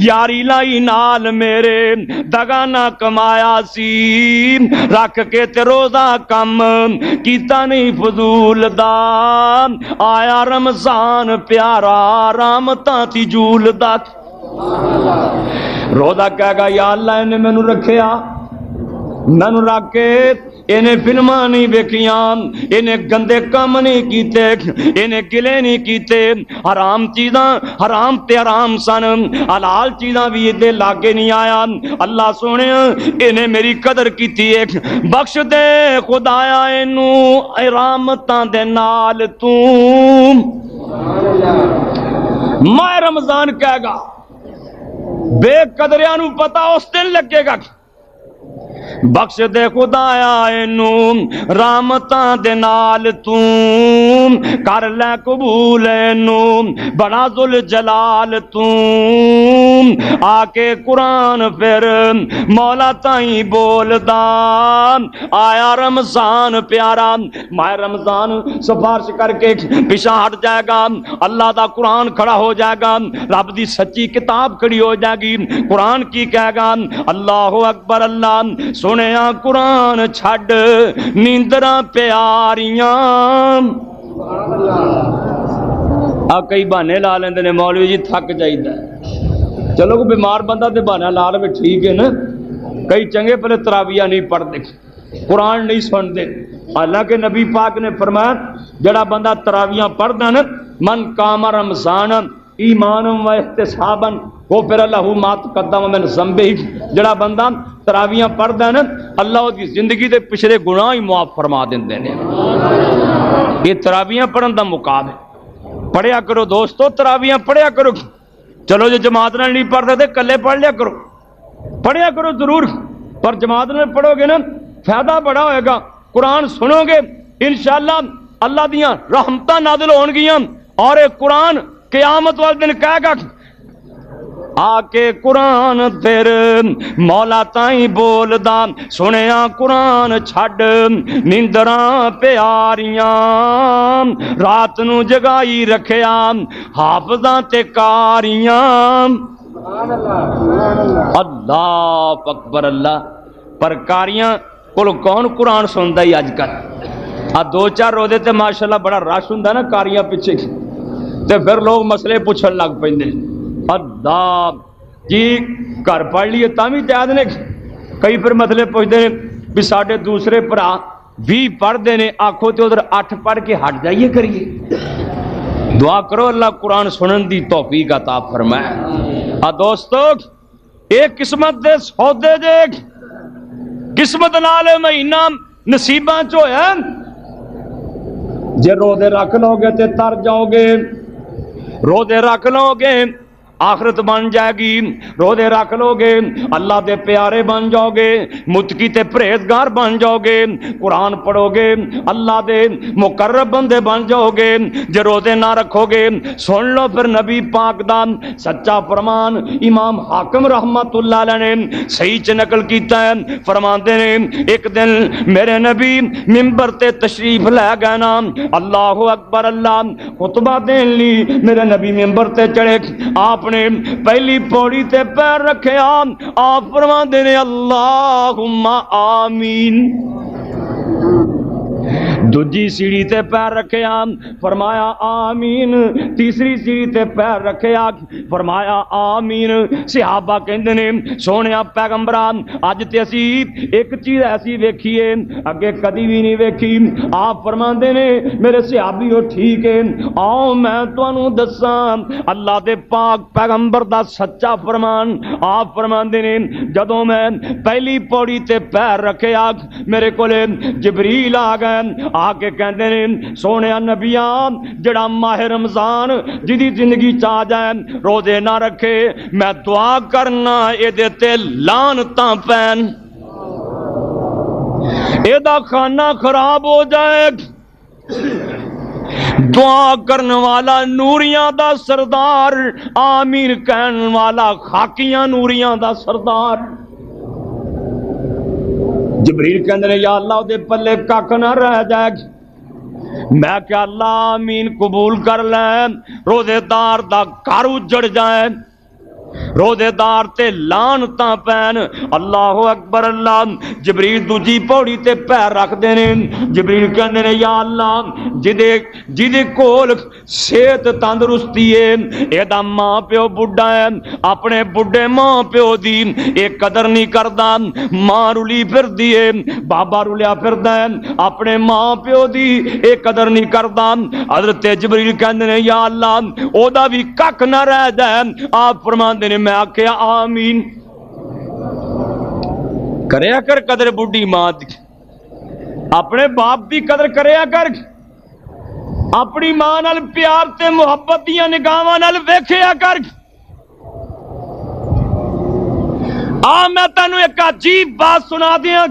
B: یاری لائی نال میرے دگا نہ کمایا سی، رکھ کے تے روزہ کم کیتا نہیں فضول دا، آیا رمضان پیارا رحمتاں تھی جول دا۔ روزہ کہے گا یا اللہ انہیں مینوں رکھیا، مینوں رکھ کے انہیں فلماں نہیں ویکھیاں، انہیں گندے کام نہیں کیتے، انہیں گلے نہیں کیتے، حرام چیزاں حرام تے حرام سن، حلال چیزاں بھی دے لاگے نہیں آیا۔ اللہ سونے انہیں میری قدر کیتی ہے، بخش دے خدایا اینوں رحمتاں دے نال تو۔ ماہ رمضان کہے گا بے قدریاں نو پتہ اس دن لگے گا، بخش دے خدایا اینوں رحمتاں دے نال تو، کر لے قبول اینوں بڑا ذوالجلال تو۔ آ کے قرآن پھر مولا تائیں بولدا، آیا رمضان پیارا۔ ماہ رمضان سفارش کر کے پیچھے ہٹ جائے گا، اللہ دا قرآن کھڑا ہو جائے گا، رب دی سچی کتاب کھڑی ہو جائے گی۔ قرآن کی کہے گا اللہ اکبر اللہ، سنیا قرآن چھڈ نیندراں پیاریاں۔ آ کئی بہانے لا لیندے نے مولوی جی تھک جائیدا ہے، چلو کوئی بیمار بندہ تے بہانہ لا لے ٹھیک ہے نا، کئی چنگے پہلے تراویح نہیں پڑھتے، قرآن نہیں سنتے۔ حالانکہ نبی پاک نے فرمایا جڑا بندہ تراویح پڑھدا نا، من قام رمضان ایمان و احتسابا غفر لہ ما تقدم من ذنبہ، جڑا بندہ تراویح پڑھدا ہے نا اللہ اس کی زندگی دے پچھلے گناہ ہی معاف فرما دیندے نے۔ یہ تراویح پڑھن دا مقام ہے، پڑھیا کرو دوستو، تراویح پڑھیا کرو۔ چلو جو جماعت نال نہیں پڑھتے تے کلے پڑھ لیا کرو، پڑھیا کرو ضرور، پر جماعت نال پڑھو گے نا فائدہ بڑا ہوئے گا۔ قرآن سنو گے انشاءاللہ اللہ دیاں رحمتاں نازل ہون گیاں، اور ایک قرآن قیامت والے دن کہے گا آ کے قرآن پھر مولا تائیں بولدا، سنیا قرآن چھڈ نیندراں پیاریاں، رات نو جگائی رکھیا حافظاں تے کاریاں۔ اللہ اکبر اللہ۔ پر کاریاں کول کون قرآن سندا ہی اج کل؟ آ دو چار روزے تے ماشاءاللہ بڑا رش ہوندا نا کاریاں پیچھے، تے پھر لوگ مسئلے پوچھن لگ پیندے۔ اللہ جی گھر پڑھ لیے تاں بھی جائز نے، کئی پھر مسئلے پوچھتے ہیں بھی ساڈے دوسرے بھرا 20 پڑھتے ہیں، آکھو تے ادھر 8 پڑھ کے ہٹ جائیے کریے۔ دعا کرو اللہ قرآن سنن دی توفیق عطا فرمائے۔ دوستو ایک قسمت دے سودے جے قسمت نال مہینہ نصیباں چ ہویا، جے روزے رکھ لو گے تے تر جاؤ گے، روزے رکھ لو گے آخرت بن جائے گی، روزے رکھ لو گے اللہ دے پیارے بن جاؤ گے، متقی تے پرہیزگار بن جاؤ گے، قرآن پڑھو گے اللہ دے مقرب بندے بن جاؤ گے۔ جے روزے نہ رکھو گے، سن لو پھر نبی پاک دا سچا فرمان امام حاکم رحمت اللہ علیہ نے صحیح چ نقل کیتا ہے، فرماندے نے ایک دن میرے نبی منبر تے تشریف لے گئے نا، اللہ اکبر اللہ خطبہ دین لی میرے نبی منبر تے چڑھے، آپ نے پہلی پوڑی تے پیر رکھے، آپ فرماندے نے اللہم آمین، دوجی سیڑھی تے پیر رکھے فرمایا آمین، تیسری سیڑھی تے پیر رکھے فرمایا آمین۔ صحابہ کہندے نے سونیا پیغمبران اج تے اسی ایک چیز ایسی ویکھیے اگے کدی بھی نہیں ویکھی، آپ فرماندے نے میرے صحابیو ٹھیک ہے، آؤ میں تانوں دساں اللہ دے پاک پیغمبر دا سچا فرمان۔ آپ فرماندے نے جدوں میں پہلی پوڑی تے پیر رکھے میرے کولے جبریل آ گئے، آ کے کہندے نے سونیا نبیاں جڑا ماہ رمضان جدی زندگی چاہ جائے روزے نہ رکھے، میں دعا کرنا اے دے تے لعنتاں پین، اے دا کھانا خراب ہو جائے۔ دعا کرنے والا نوریاں دا سردار، آمین کہن والا خاکیاں نوریاں دا سردار۔ جبریل کہندے نے یا اللہ دے پلے کک نہ رہ جائے، میں کہ اللہ آمین قبول کر لیں، روزے دار دا گھر اجڑ جائے، روزے دار تے لعنتاں پین۔ اللہ اکبر اللہ، جبریل دوجی پوڑی تے پیر رکھ دے نے، جبریل کہندے نے یا اللہ جدے کول صحت تندرستی ہے، اے دا ماں پیو بڈھا ہے، اپنے بڈھے ماں پیو دی اے قدر نہیں کردا، ماں رلی پھردی ہے، بابا رلیا پھردا ہے، اپنے ماں پیو دی اے قدر نہیں کردا۔ حضرت جبریل کہندے نے یا اللہ او دا بھی کک نہ رہ جائے، آپ فرماندے نے میں آکھیا آمین۔ کریا کر قدر بڈھی ماں دی، اپنے باپ دی قدر کریا کر، اپنی ماں نال پیار تے محبت دیاں نگاہاں نال ویکھیا کر۔ میں تینوں ایک عجیب بات سنا دیاں،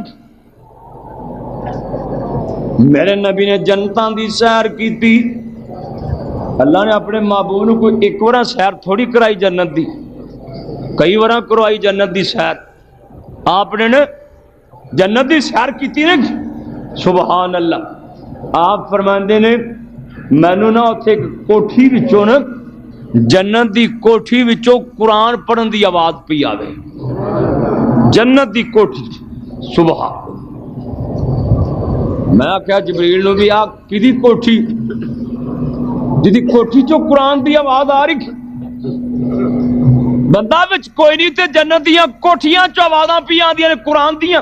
B: میرے نبی نے جنتاں دی سیر کیتی، اللہ نے اپنے محبوب کو ایک بار سیر تھوڑی کرائی جنت دی، کئی بار کروائی جنت دی سیر، آپ نے جنت دی سیر کیتی نا، سبحان اللہ۔ آپ فرماندے نے مینوں نہ اوتھے کوٹھی وچوں نا جنت دی کوٹھی وچوں قرآن پڑھن دی آواز پئی آوے، جنت دی کوٹھی، سبحان۔ میں آخیا جبریل نو بھی آ کدی کوٹھی، جدی کوٹھی چوں قرآن دی آواز آ رہی، بندہ وچ کوئی نہیں تے جنت دیاں کوٹھیاں چوں آوازاں پئی آندیاں نے قرآن دیاں۔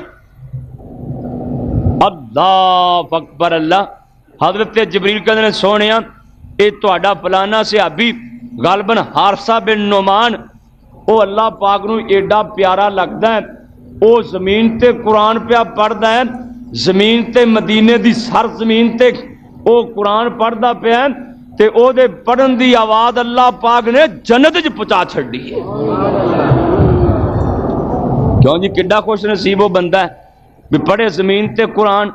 B: اللہ اکبر اللہ۔ حضرت جبریل کہندے نے سونیا اے تہاڈا فلانا صحابی غالباً حارثہ بن نعمان، او اللہ پاک نو ایڈا پیارا لگدا ہے، او زمین تے قرآن پیا پڑھدا ہے، زمین تے مدینے دی سر زمین تے او قرآن پڑھدا پیا تے او دے پڑھن دی آواز اللہ پاک نے جنت وچ پہنچا چھڈی ہے۔ کیوں جی کڈا خوش نصیب وہ بندہ ہے بھی پڑھے زمین تے قرآن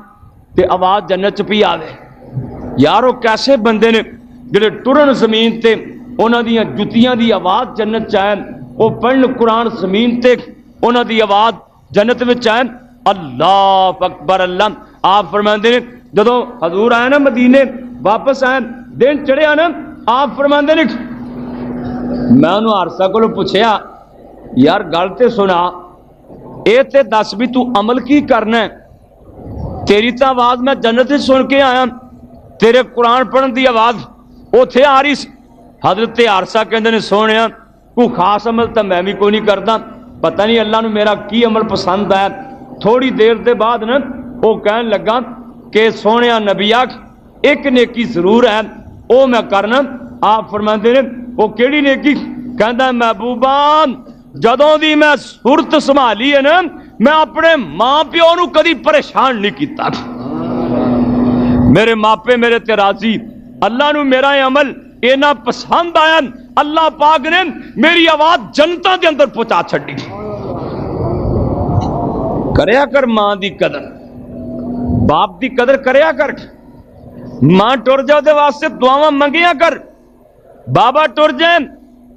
B: تے آواز جنت چ پی آوے۔ یارو کیسے بندے نے جڑے ٹرن زمین تے انہاں دیاں جتیاں دی آواز جنت چ آئے، او پڑھن قرآن زمین تے انہاں دی آواز جنت وچ آئے۔ اللہ اکبر اللہ۔ آپ فرماندے نے جدوں حضور آئے نا مدینے واپس آئے دن چڑھیا نا، آپ فرماندے نے میں انہوں حارثہ کو پوچھیا یار گل تے سنا، اے تے دس بھی تو عمل کی کرنا ہے، تیری تا آواز میں جنت سے سن کے آیا، تیرے قرآن پڑھن دی آواز اوتھے آ رہی سی۔ حضرت حارثہ کہندے نے سونیا کوئی خاص عمل تو میں بھی کوئی نہیں کرتا، پتہ نہیں اللہ نے میرا کی عمل پسند آیا۔ تھوڑی دیر دے بعد نا وہ کہن لگا کہ سونیا نبی آکھ ایک نیکی ضرور ہے او میں کرنا۔ آپ فرماندے نے وہ کیڑی نیکی؟ کہندا محبوبان جدوں دی میں صورت سنبھالی ہے نا میں اپنے ماں پیو نو کدی پریشان نہیں کیتا، میرے ماپے میرے تے راضی، اللہ نو میرا عمل اینا پسند آیا اللہ پاک نے میری آواز جنتاں دے اندر پہنچا چھڈی۔ کریا کر ماں دی قدر، باپ دی قدر کریا کر، ماں ٹر جائے دے واسطے دعاواں منگیا کر، بابا ٹر جائے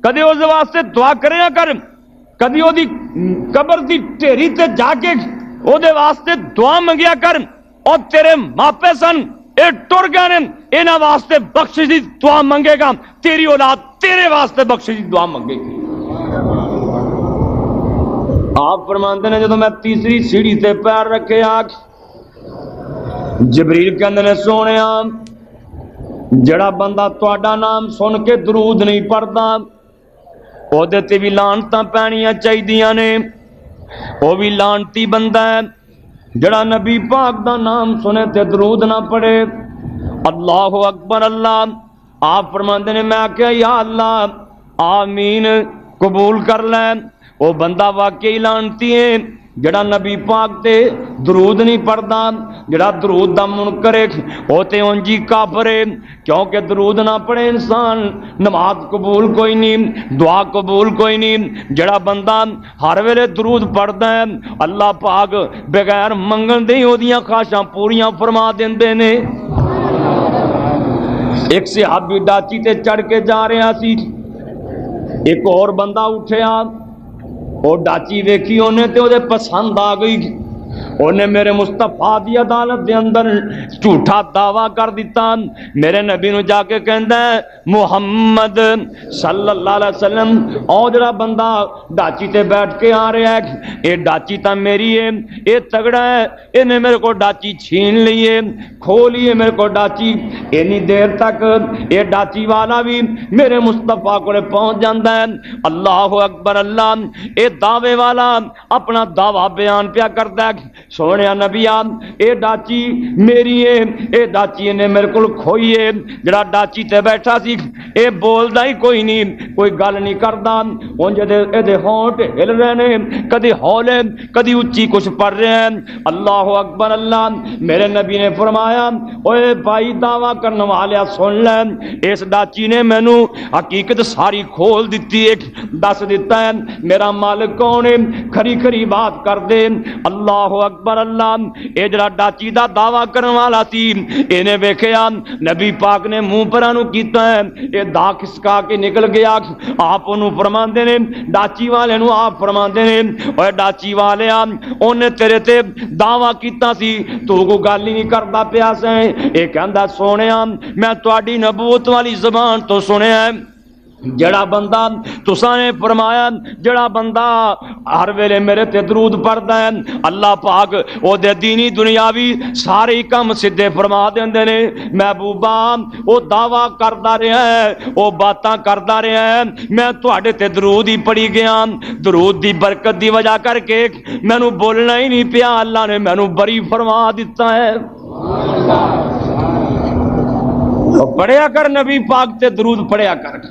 B: کدی اس واسطے دعا کریا کر، کدی او دی قبر دی ٹھیری تے جا کے او دے واسطے دعا منگیا کر۔ اور تیرے ماپے سن اے ٹر گئے نے، انہاں واسطے بخشش دی دعا منگے گا، تیری اولاد تیرے واسطے بخشش دی دعا منگے گی۔ آپ فرماندے نے جدوں میں تیسری سیڑھی تے پیر رکھے آگ، جبریل کہندے نے سونیا جڑا بندہ تہاڈا نام سن کے درود نہیں پڑھدا او دے تے بھی لعنتاں پینیاں چاہیدیاں نے، او بھی لعنتی بندہ ہے جڑا نبی پاک دا نام سنے تے درود نہ پڑھے۔ اللہ اکبر اللہ۔ آپ فرماندے نے میں کہا یا اللہ آمین قبول کر لے، او بندہ واقعی لعنتی ہے جڑا نبی پاک تے درود نہیں پڑھدا، جڑا درود دا منکر ہے او تے اونجی کافر ہے، کیونکہ درود نہ پڑھے انسان نماز قبول کوئی نہیں، دعا قبول کوئی نہیں۔ جڑا بندہ ہر ویلے درود پڑھدا ہے اللہ پاک بغیر منگن دے اودیاں خواہشاں پوریاں فرما دیندے نے۔ ایک صحابی ڈاچی تے چڑھ کے جا رہا سی، ایک اور بندہ اٹھیا، وہ ڈاچی ویکھی انہیں تے وہ پسند آ گئی، انہیں میرے مصطفیٰ دی عدالت دے اندر جھوٹا دعویٰ کر دیتا۔ میرے نبی نو جا کے کہندا ہے محمد صلی اللہ علیہ وسلم او جڑا بندہ ڈاچی تے بیٹھ کے آ رہا ہے اے ڈاچی تا میری ہے، اے تگڑا ہے، انہیں میرے کو ڈاچی چھین لیے کھو لیے میرے کو ڈاچی، اینی دیر تک اے ڈاچی والا بھی میرے مصطفیٰ کو پہنچ جاندا ہے۔ اللہ اکبر اللہ۔ اے دعوے والا اپنا دعویٰ بیان پیا کردا ہے، سونے نبیان اے ڈاچی میری ہے، اے ڈاچی نے میرے کو کھوئی ہے۔ جڑا ڈاچی تے بیٹھا سی اے بولدا ہی کوئی نہیں، کوئی گل نہیں کردا، اونج دے ہونٹ ہل رہے نے، کدی ہولے کدی اچھی کچھ پڑھ رہے ہیں۔ اللہ اکبر اللہ۔ میرے نبی نے فرمایا اوے بھائی دعویٰ کرنے والے سن لے، اس ڈاچی نے مینو حقیقت ساری کھول دیتی ہے، دس دیتا ہے میرا مالک کون ہے، کھری کھری بات کر دے۔ اللہ اکبر اللہ۔ اے جڑا ڈاچی دا دعویٰ کرنے والا سی انہیں ویکھیا نبی پاک نے منہ پرانو کیتا ہے، اے دا کھسکا کے نکل گیا۔ آپ انہوں فرماندے نے ڈاچی والے نو آپ فرماندے نے اوے ڈاچی والے انہیں تیرے تے دعویٰ کیتا سی تو کو گل ہی نہیں کردا پیا سے۔ اے کہندا سونیا میں تہاڈی نبوت والی زبان تو سنیا ہے جڑا بندہ تساں نے فرمایا جڑا بندہ ہر ویلے میرے تے درود پڑھدا ہے اللہ پاک او دے دینی دنیاوی سارے کام سدھے فرما دیندے نے۔ محبوبا او دعویٰ کردا رہا ہے، او باتاں کردا رہا ہے، میں تہاڈے تے درود ہی پڑھی گیا، درود دی برکت دی وجہ کر کے مینوں بولنا ہی نہیں پیا، اللہ نے مینوں بری فرما دیتا ہے۔ پڑھیا کر نبی پاک تے درود پڑھیا کر،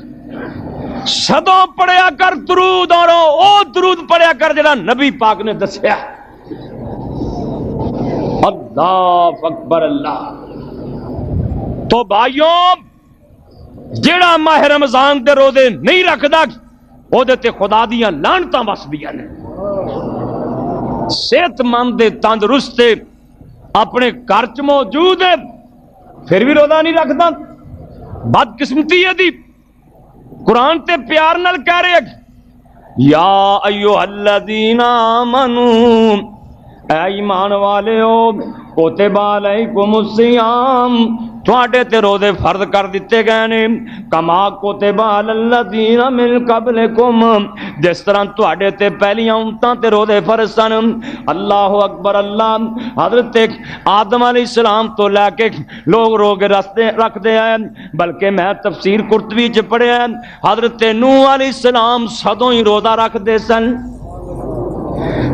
B: صدوں پڑھیا کر درود، اور او درود پڑھیا کر جڑا نبی پاک نے دسیا۔ اللہ اکبر اللہ۔ تو بھائیوں جڑا ماہ رمضان دے روزے نہیں رکھدا او دے تے خدا دیاں لعنتاں وسدیاں نے۔ صحت مند تندرست اپنے گھر چ موجود ہے پھر بھی روزہ نہیں رکھدا، بدقسمتی ہے دی۔ قرآن تے پیار نال کہہ رہے یا ایھا الذین آمنوا، اے ایمان والےو کتب علیکم الصیام، تواڈے تے روزے فرض کر دیتے گئے نے، کما کتب علی الذین من قبلکم، جس طرح تواڈے تے پہلیاں امتاں تے روزے فرض سن۔ اللہ اکبر اللہ۔ حضرت آدم علیہ السلام تو لے کے لوگ روزے رکھتے ہیں، بلکہ میں تفسیر قرطبی چ پڑھیا حضرت نوح علیہ السلام صدوں ہی روزہ رکھتے سن۔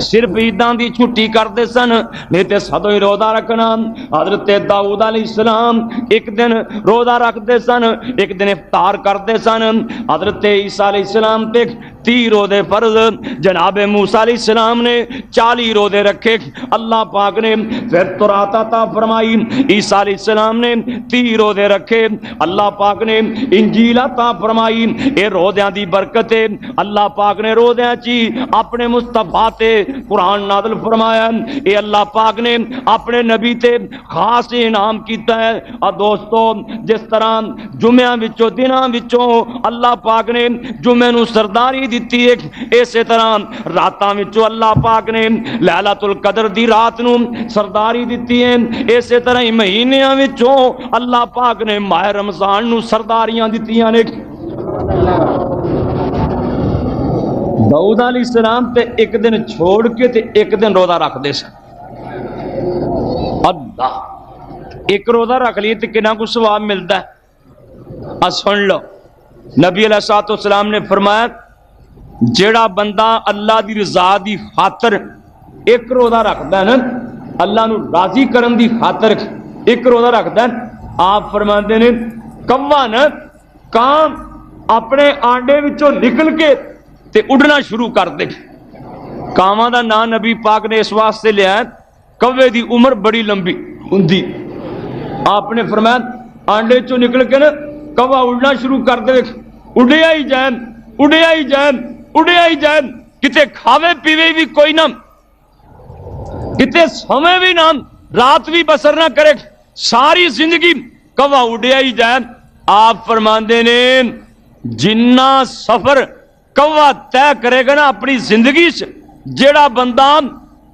B: صرف عیداں دی چھٹی کرتے سن نہیں تے سدوں ہی روزہ رکھنا. حضرت داؤد علیہ السلام ایک دن روزہ رکھتے سن, ایک دن افطار کرتے سن. حضرت عیسیٰ علیہ السلام تے 30 روزے فرض, جناب موسیٰ علیہ السلام نے 40 روزے رکھے. اللہ پاک نے پھر تورات عطا فرمائی, عیسیٰ علیہ السلام نے 30 روزے رکھے. اللہ پاک نے انجیل عطا فرمائی. اے روزیاں دی برکت ہے. اللہ پاک نے روزیاں چی اپنے مصطفیٰ تے قرآن نازل فرمایا. اے اللہ پاک نے اپنے نبی تے خاص انعام کیتا ہے. اور دوستو جس طرح جمعہ وچوں دناں وچوں اللہ پاک نے جمعے نو سرداری دیتی ہے, اسی طرح راتاں وچوں اللہ پاک نے لیلۃ القدر دی رات نو سرداری دیتی ہے. اسی طرح ہی مہینیاں وچوں اللہ پاک نے ماہ رمضان نو سرداریاں دتیاں نے. داؤد علیہ السلام تے ایک دن چھوڑ کے تے ایک دن روزہ رکھ دے سن. اللہ, ایک روزہ رکھ لیے تے کنا کو ثواب ملتا ہے. سن لو, نبی علیہ الصلوۃ والسلام نے فرمایا جیڑا بندہ اللہ دی رضا دی خاطر ایک روزہ رکھدا ہے نا, اللہ نو راضی کرن دی خاطر ایک روزہ رکھدا ہے, آپ فرماندے نے کوا نا کام اپنے آنڈے وچوں نکل کے تے اڑنا شروع کر دے. کاواں دا نام نبی پاک نے اس واسطے لیا ہے, کوے دی عمر بڑی لمبی ہوندی. آپ نے فرمایا آنڈے چوں نکل کے نا کوا اڑنا شروع کر دے, اڑیا ہی جائن اڑیا ہی جائن اڑیا ہی جائن, کتے کھاوے پیوے بھی کوئی نہ, کتے سوے بھی نہ, رات بھی بسر نہ کرے, ساری زندگی کوا اڑیا ہی جائن. آپ فرماندے نے جنہ سفر کوا طے کرے گا نا اپنی زندگی سے, جیڑا بندہ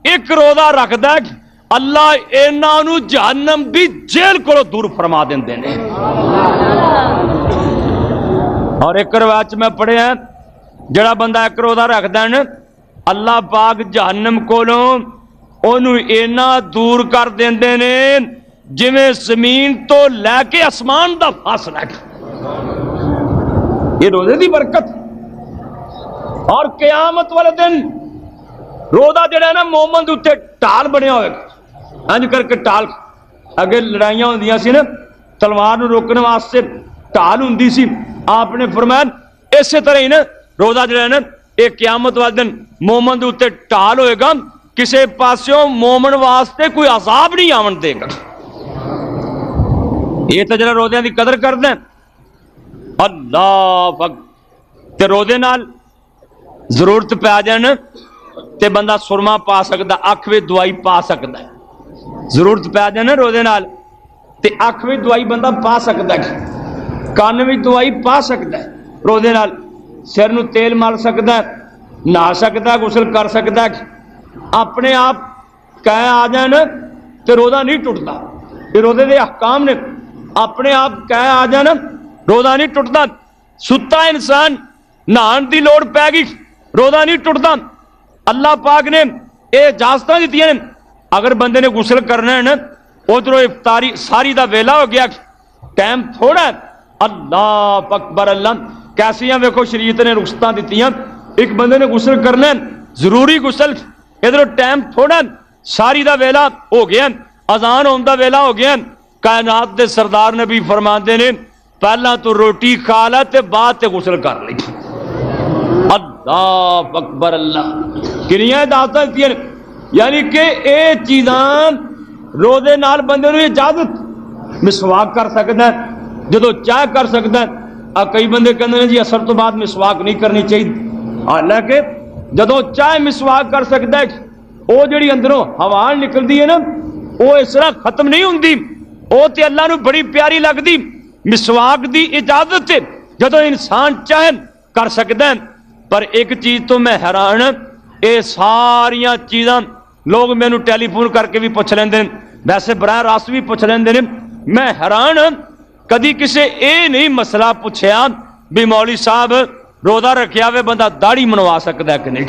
B: ایک روزہ رکھدا ہے اللہ انہاں نو جہنم دی جیل کو دور فرما دیندے نے. اور ایک روایت میں پڑھیا ہے جڑا بندہ ایک روزہ رکھدا ہے نا اللہ پاک جہنم کولوں اونوں اینا دور کر دیندے نے جویں زمین تو لے کے آسمان دا فاصلہ ہے. یہ روزے دی برکت. اور قیامت والے دن روزہ جڑا ہے نا مومن دے اوتے ٹال بنیا ہوئے گا, انج کر کے ٹال. اگے لڑائیاں ہوندیاں سی نا تلوار نو روکنے واسطے ٹال ہوندی سی. آپ نے فرمایا اسی طرح ہی نا روزہ جڑا ہے نا ایک قیامت والے دن مومن دے اوتے ٹال ہوئے گا, کسے پاسوں مومن واسطے کوئی عذاب نہیں آون دے گا. یہ تو جڑا روزیاں دی قدر کردا ہے اللہ تے روزے نال ضرورت پہ آ جائے تے بندہ سرما پا سکتا, اکھ وچ دوائی پا سکتا ہے. ضرورت پہ آ جائے نا روزے نال تے اکھ وچ دوائی بندہ پا سکتا ہے, کان وچ دوائی پا سکتا ہے روزے نال, سر نو تیل مال سکتا ہے, نہا سکتا ہے, غسل کر سکتا ہے. اپنے آپ کہہ آ جائے نا تے روزہ نہیں ٹوٹتا. یہ روزے دے احکام نے. اپنے آپ کہہ آ جائے نا روزہ نہیں ٹوٹتا. ستا انسان نہان دی لوڑ پہ گئی روزہ نہیں ٹوٹتا. اللہ پاک نے یہ اجازت دیتی ہیں, اگر بندے نے غسل کرنا ہے نا ادھر افطاری ساری دا ویلا ہو گیا, ٹائم تھوڑا ہے, اللہ اکبر اللہ کیسیاں ویکھو شریعت نے رخصتاں دیتی ہیں. ایک بندے نے غسل کرنا ہے ضروری غسل, ادھر ٹائم تھوڑا ہے, ساری دا ویلا ہو گیا, اذان ہونے دا ویلا ہو گیا. کائنات دے سردار نبی فرماندے نے پہلا تو روٹی کھا لا تے بعد تے غسل کر لی. اللہ اکبر اللہ کنیاں اجازتاں دتیاں, یعنی کہ اے چیزاں روزے نال بندے نو اجازت, مسواک کر سکتا ہے جدو چاہ کر سکتا ہے. کئی بندے کہندے نے جی اثر تو بعد مسواک نہیں کرنی چاہیے, حالانکہ جدو چاہے مسواک کر سکتا ہے, وہ جڑی اندروں ہوا نکلدی ہے نا وہ اس طرح ختم نہیں ہوندی, وہ تے اللہ نو بڑی پیاری لگدی. مسواک دی اجازت ہے جدو انسان چاہے کر سکتا ہے. پر ایک چیز تو میں حیران, اے ساریاں چیزاں لوگ مینو ٹیلی فون کر کے بھی پوچھ لیندے, ویسے براہ راست بھی پوچھ لیندے, میں حیران کدی کسے اے نہیں مسئلہ پوچھیا بھی مولوی صاحب روزہ رکھیا ہوئے بندہ داڑھی منوا سکتا ہے کہ نہیں.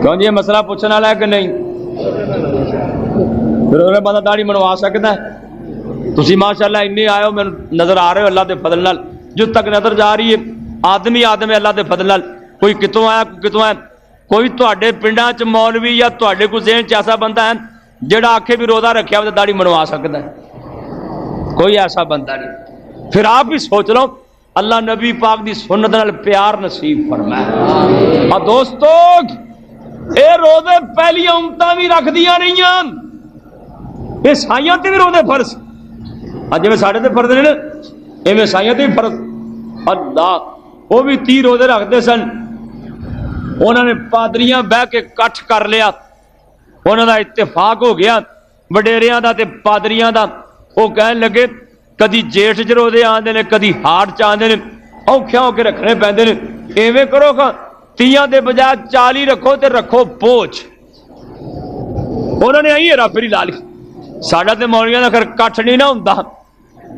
B: کیوں جی یہ مسئلہ پوچھنے والا ہے کہ نہیں؟ پھر بندہ داڑھی منوا سکتا ہے. تسی ماشاءاللہ انی آئے ہو, میں نظر آ رہے ہو اللہ دے فضل نال, جو تک نظر جا رہی ہے آدمی آدم ہے اللہ دے فضل نال. کوئی کتوں آیا کوئی کتوں آیا, کوئی تواڈے پنڈاں چ مولوی یا تواڈے کو ذہن چ ایسا بندہ ہے جڑا آکھے بھی روزہ رکھیا ہو تے داڑھی منوا سکتا ہے؟ کوئی ایسا بندہ نہیں۔ پھر آپ بھی سوچ لو، اللہ نبی پاک دی سنت نال پیار نصیب فرمائے۔ اور دوستو اے روزے پہلی امتاں بھی رکھ دیاں نہیں ہیں، عیسائیاں تے بھی روزے فرض، اج میں ساڈے تے فرض نے نا، ایویں عیسائیاں تے بھی فرض۔ اللہ وہ بھی 30 روزے رکھتے سن، انہوں نے پادریاں بہ کے کٹھ کر لیا، انہوں دا اتفاق ہو گیا وڈیریاں دا تے پادریاں دا، وہ کہنے لگے کدی جیٹھ چ روزے آندے نے، کدی ہاڑ چ آندے نے، اوکھے ہو کے رکھنے پیندے نے، ایویں کرو گا 30 دے بجائے 40 رکھو تے رکھو پوچھ۔ انہوں نے آئی ہیرا پھری لا لی۔ ساڈا تے مولیاں دا خیر کٹھ نہیں نہ ہوندا،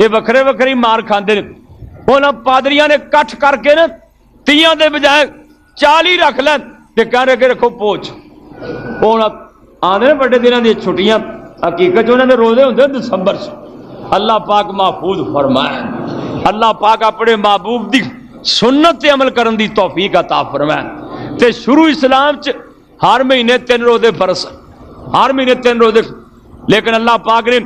B: یہ وکھرے وکھری مار کھاندے نے۔ انہاں پادریاں نے کٹھ کر کے نا 30 دے بجائے 40 رکھ لیں تے کہہ رہے کہ رکھو پوچھ۔ ہن آندے نے بڑے دناں دی چھٹیاں، حقیقت انہاں دے روزے ہوندے دسمبر سے۔ اللہ پاک محفوظ فرمائے، اللہ پاک اپنے محبوب دی سنت تے عمل کرن دی توفیق عطا فرمائے۔ تے شروع اسلام چ ہر مہینے 3 روزے فرض، ہر مہینے 3 روزے، لیکن اللہ پاک نے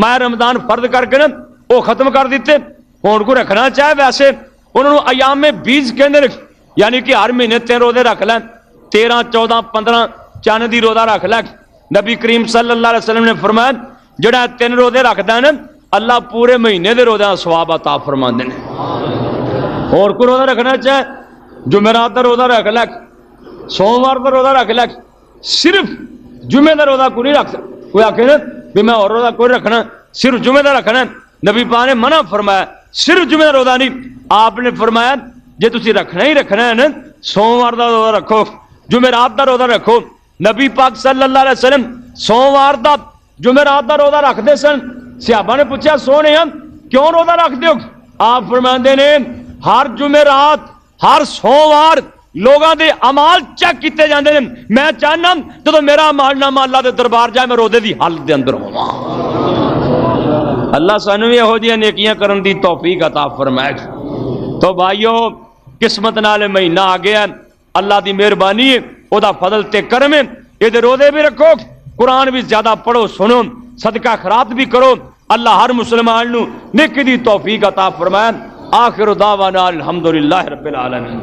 B: ماہ رمضان فرض کر کے نا وہ ختم کر دیتے۔ ہن کو رکھنا چاہے ویسے انہوں نے ایام بیز کہندے نے، یعنی کہ ہر مہینے 3 روزے رکھ لیں، 13 14 15 چند دی روزہ رکھ لیں۔ نبی کریم صلی اللہ علیہ وسلم نے فرمایا جڑا 3 روزے رکھدا ہے نا اللہ پورے مہینے دے روزے دا ثواب عطا فرماندے نے۔ اور کو روزہ رکھنا چاہے جمعرات دا روزہ رکھ لے، سوموار دا روزہ رکھ لے، صرف جمعے دا روزہ کوئی نہیں رکھ سکتا۔ کوئی آکھے نا بھی میں اور روزہ کوئی رکھنا، صرف جمعے دا رکھنا ہے، نبی پاک نے منع فرمایا صرف جمعے دا روزہ نہیں۔ آپ نے فرمایا جے تسی رکھنا ہی رکھنا ہے نا سوموار دا روزہ رکھو، جمعرات دا روزہ رکھو۔ نبی پاک صلی اللہ علیہ وسلم سوموار دا جمعرات دا روزہ رکھتے سن۔ صحابہ نے پوچھا سونے ہم کیوں روزہ رکھ دیو؟ آپ فرماندے نے ہر جمعرات ہر سوموار لوگاں دے اعمال چیک کیتے جاندے نے، میں چاہنا جدوں میرا اعمال نامہ اللہ دے دربار جائے میں روزے دی حالت دے اندر ہوواں۔ اللہ سانوں بھی یہو جیاں نیکیاں کرن دی توفیق عطا فرمائے۔ تو بھائیو قسمت نال مہینہ آ گیا، اللہ دی مہربانی ہے، او دا فضل تے کرم ہے، یہ دے روزے بھی رکھو، قرآن بھی زیادہ پڑھو سنو، صدقہ خیرات بھی کرو، اللہ ہر مسلمان نو نیکی دی توفیق عطا فرمائے۔ آخر دعوانا الحمدللہ رب العالمین۔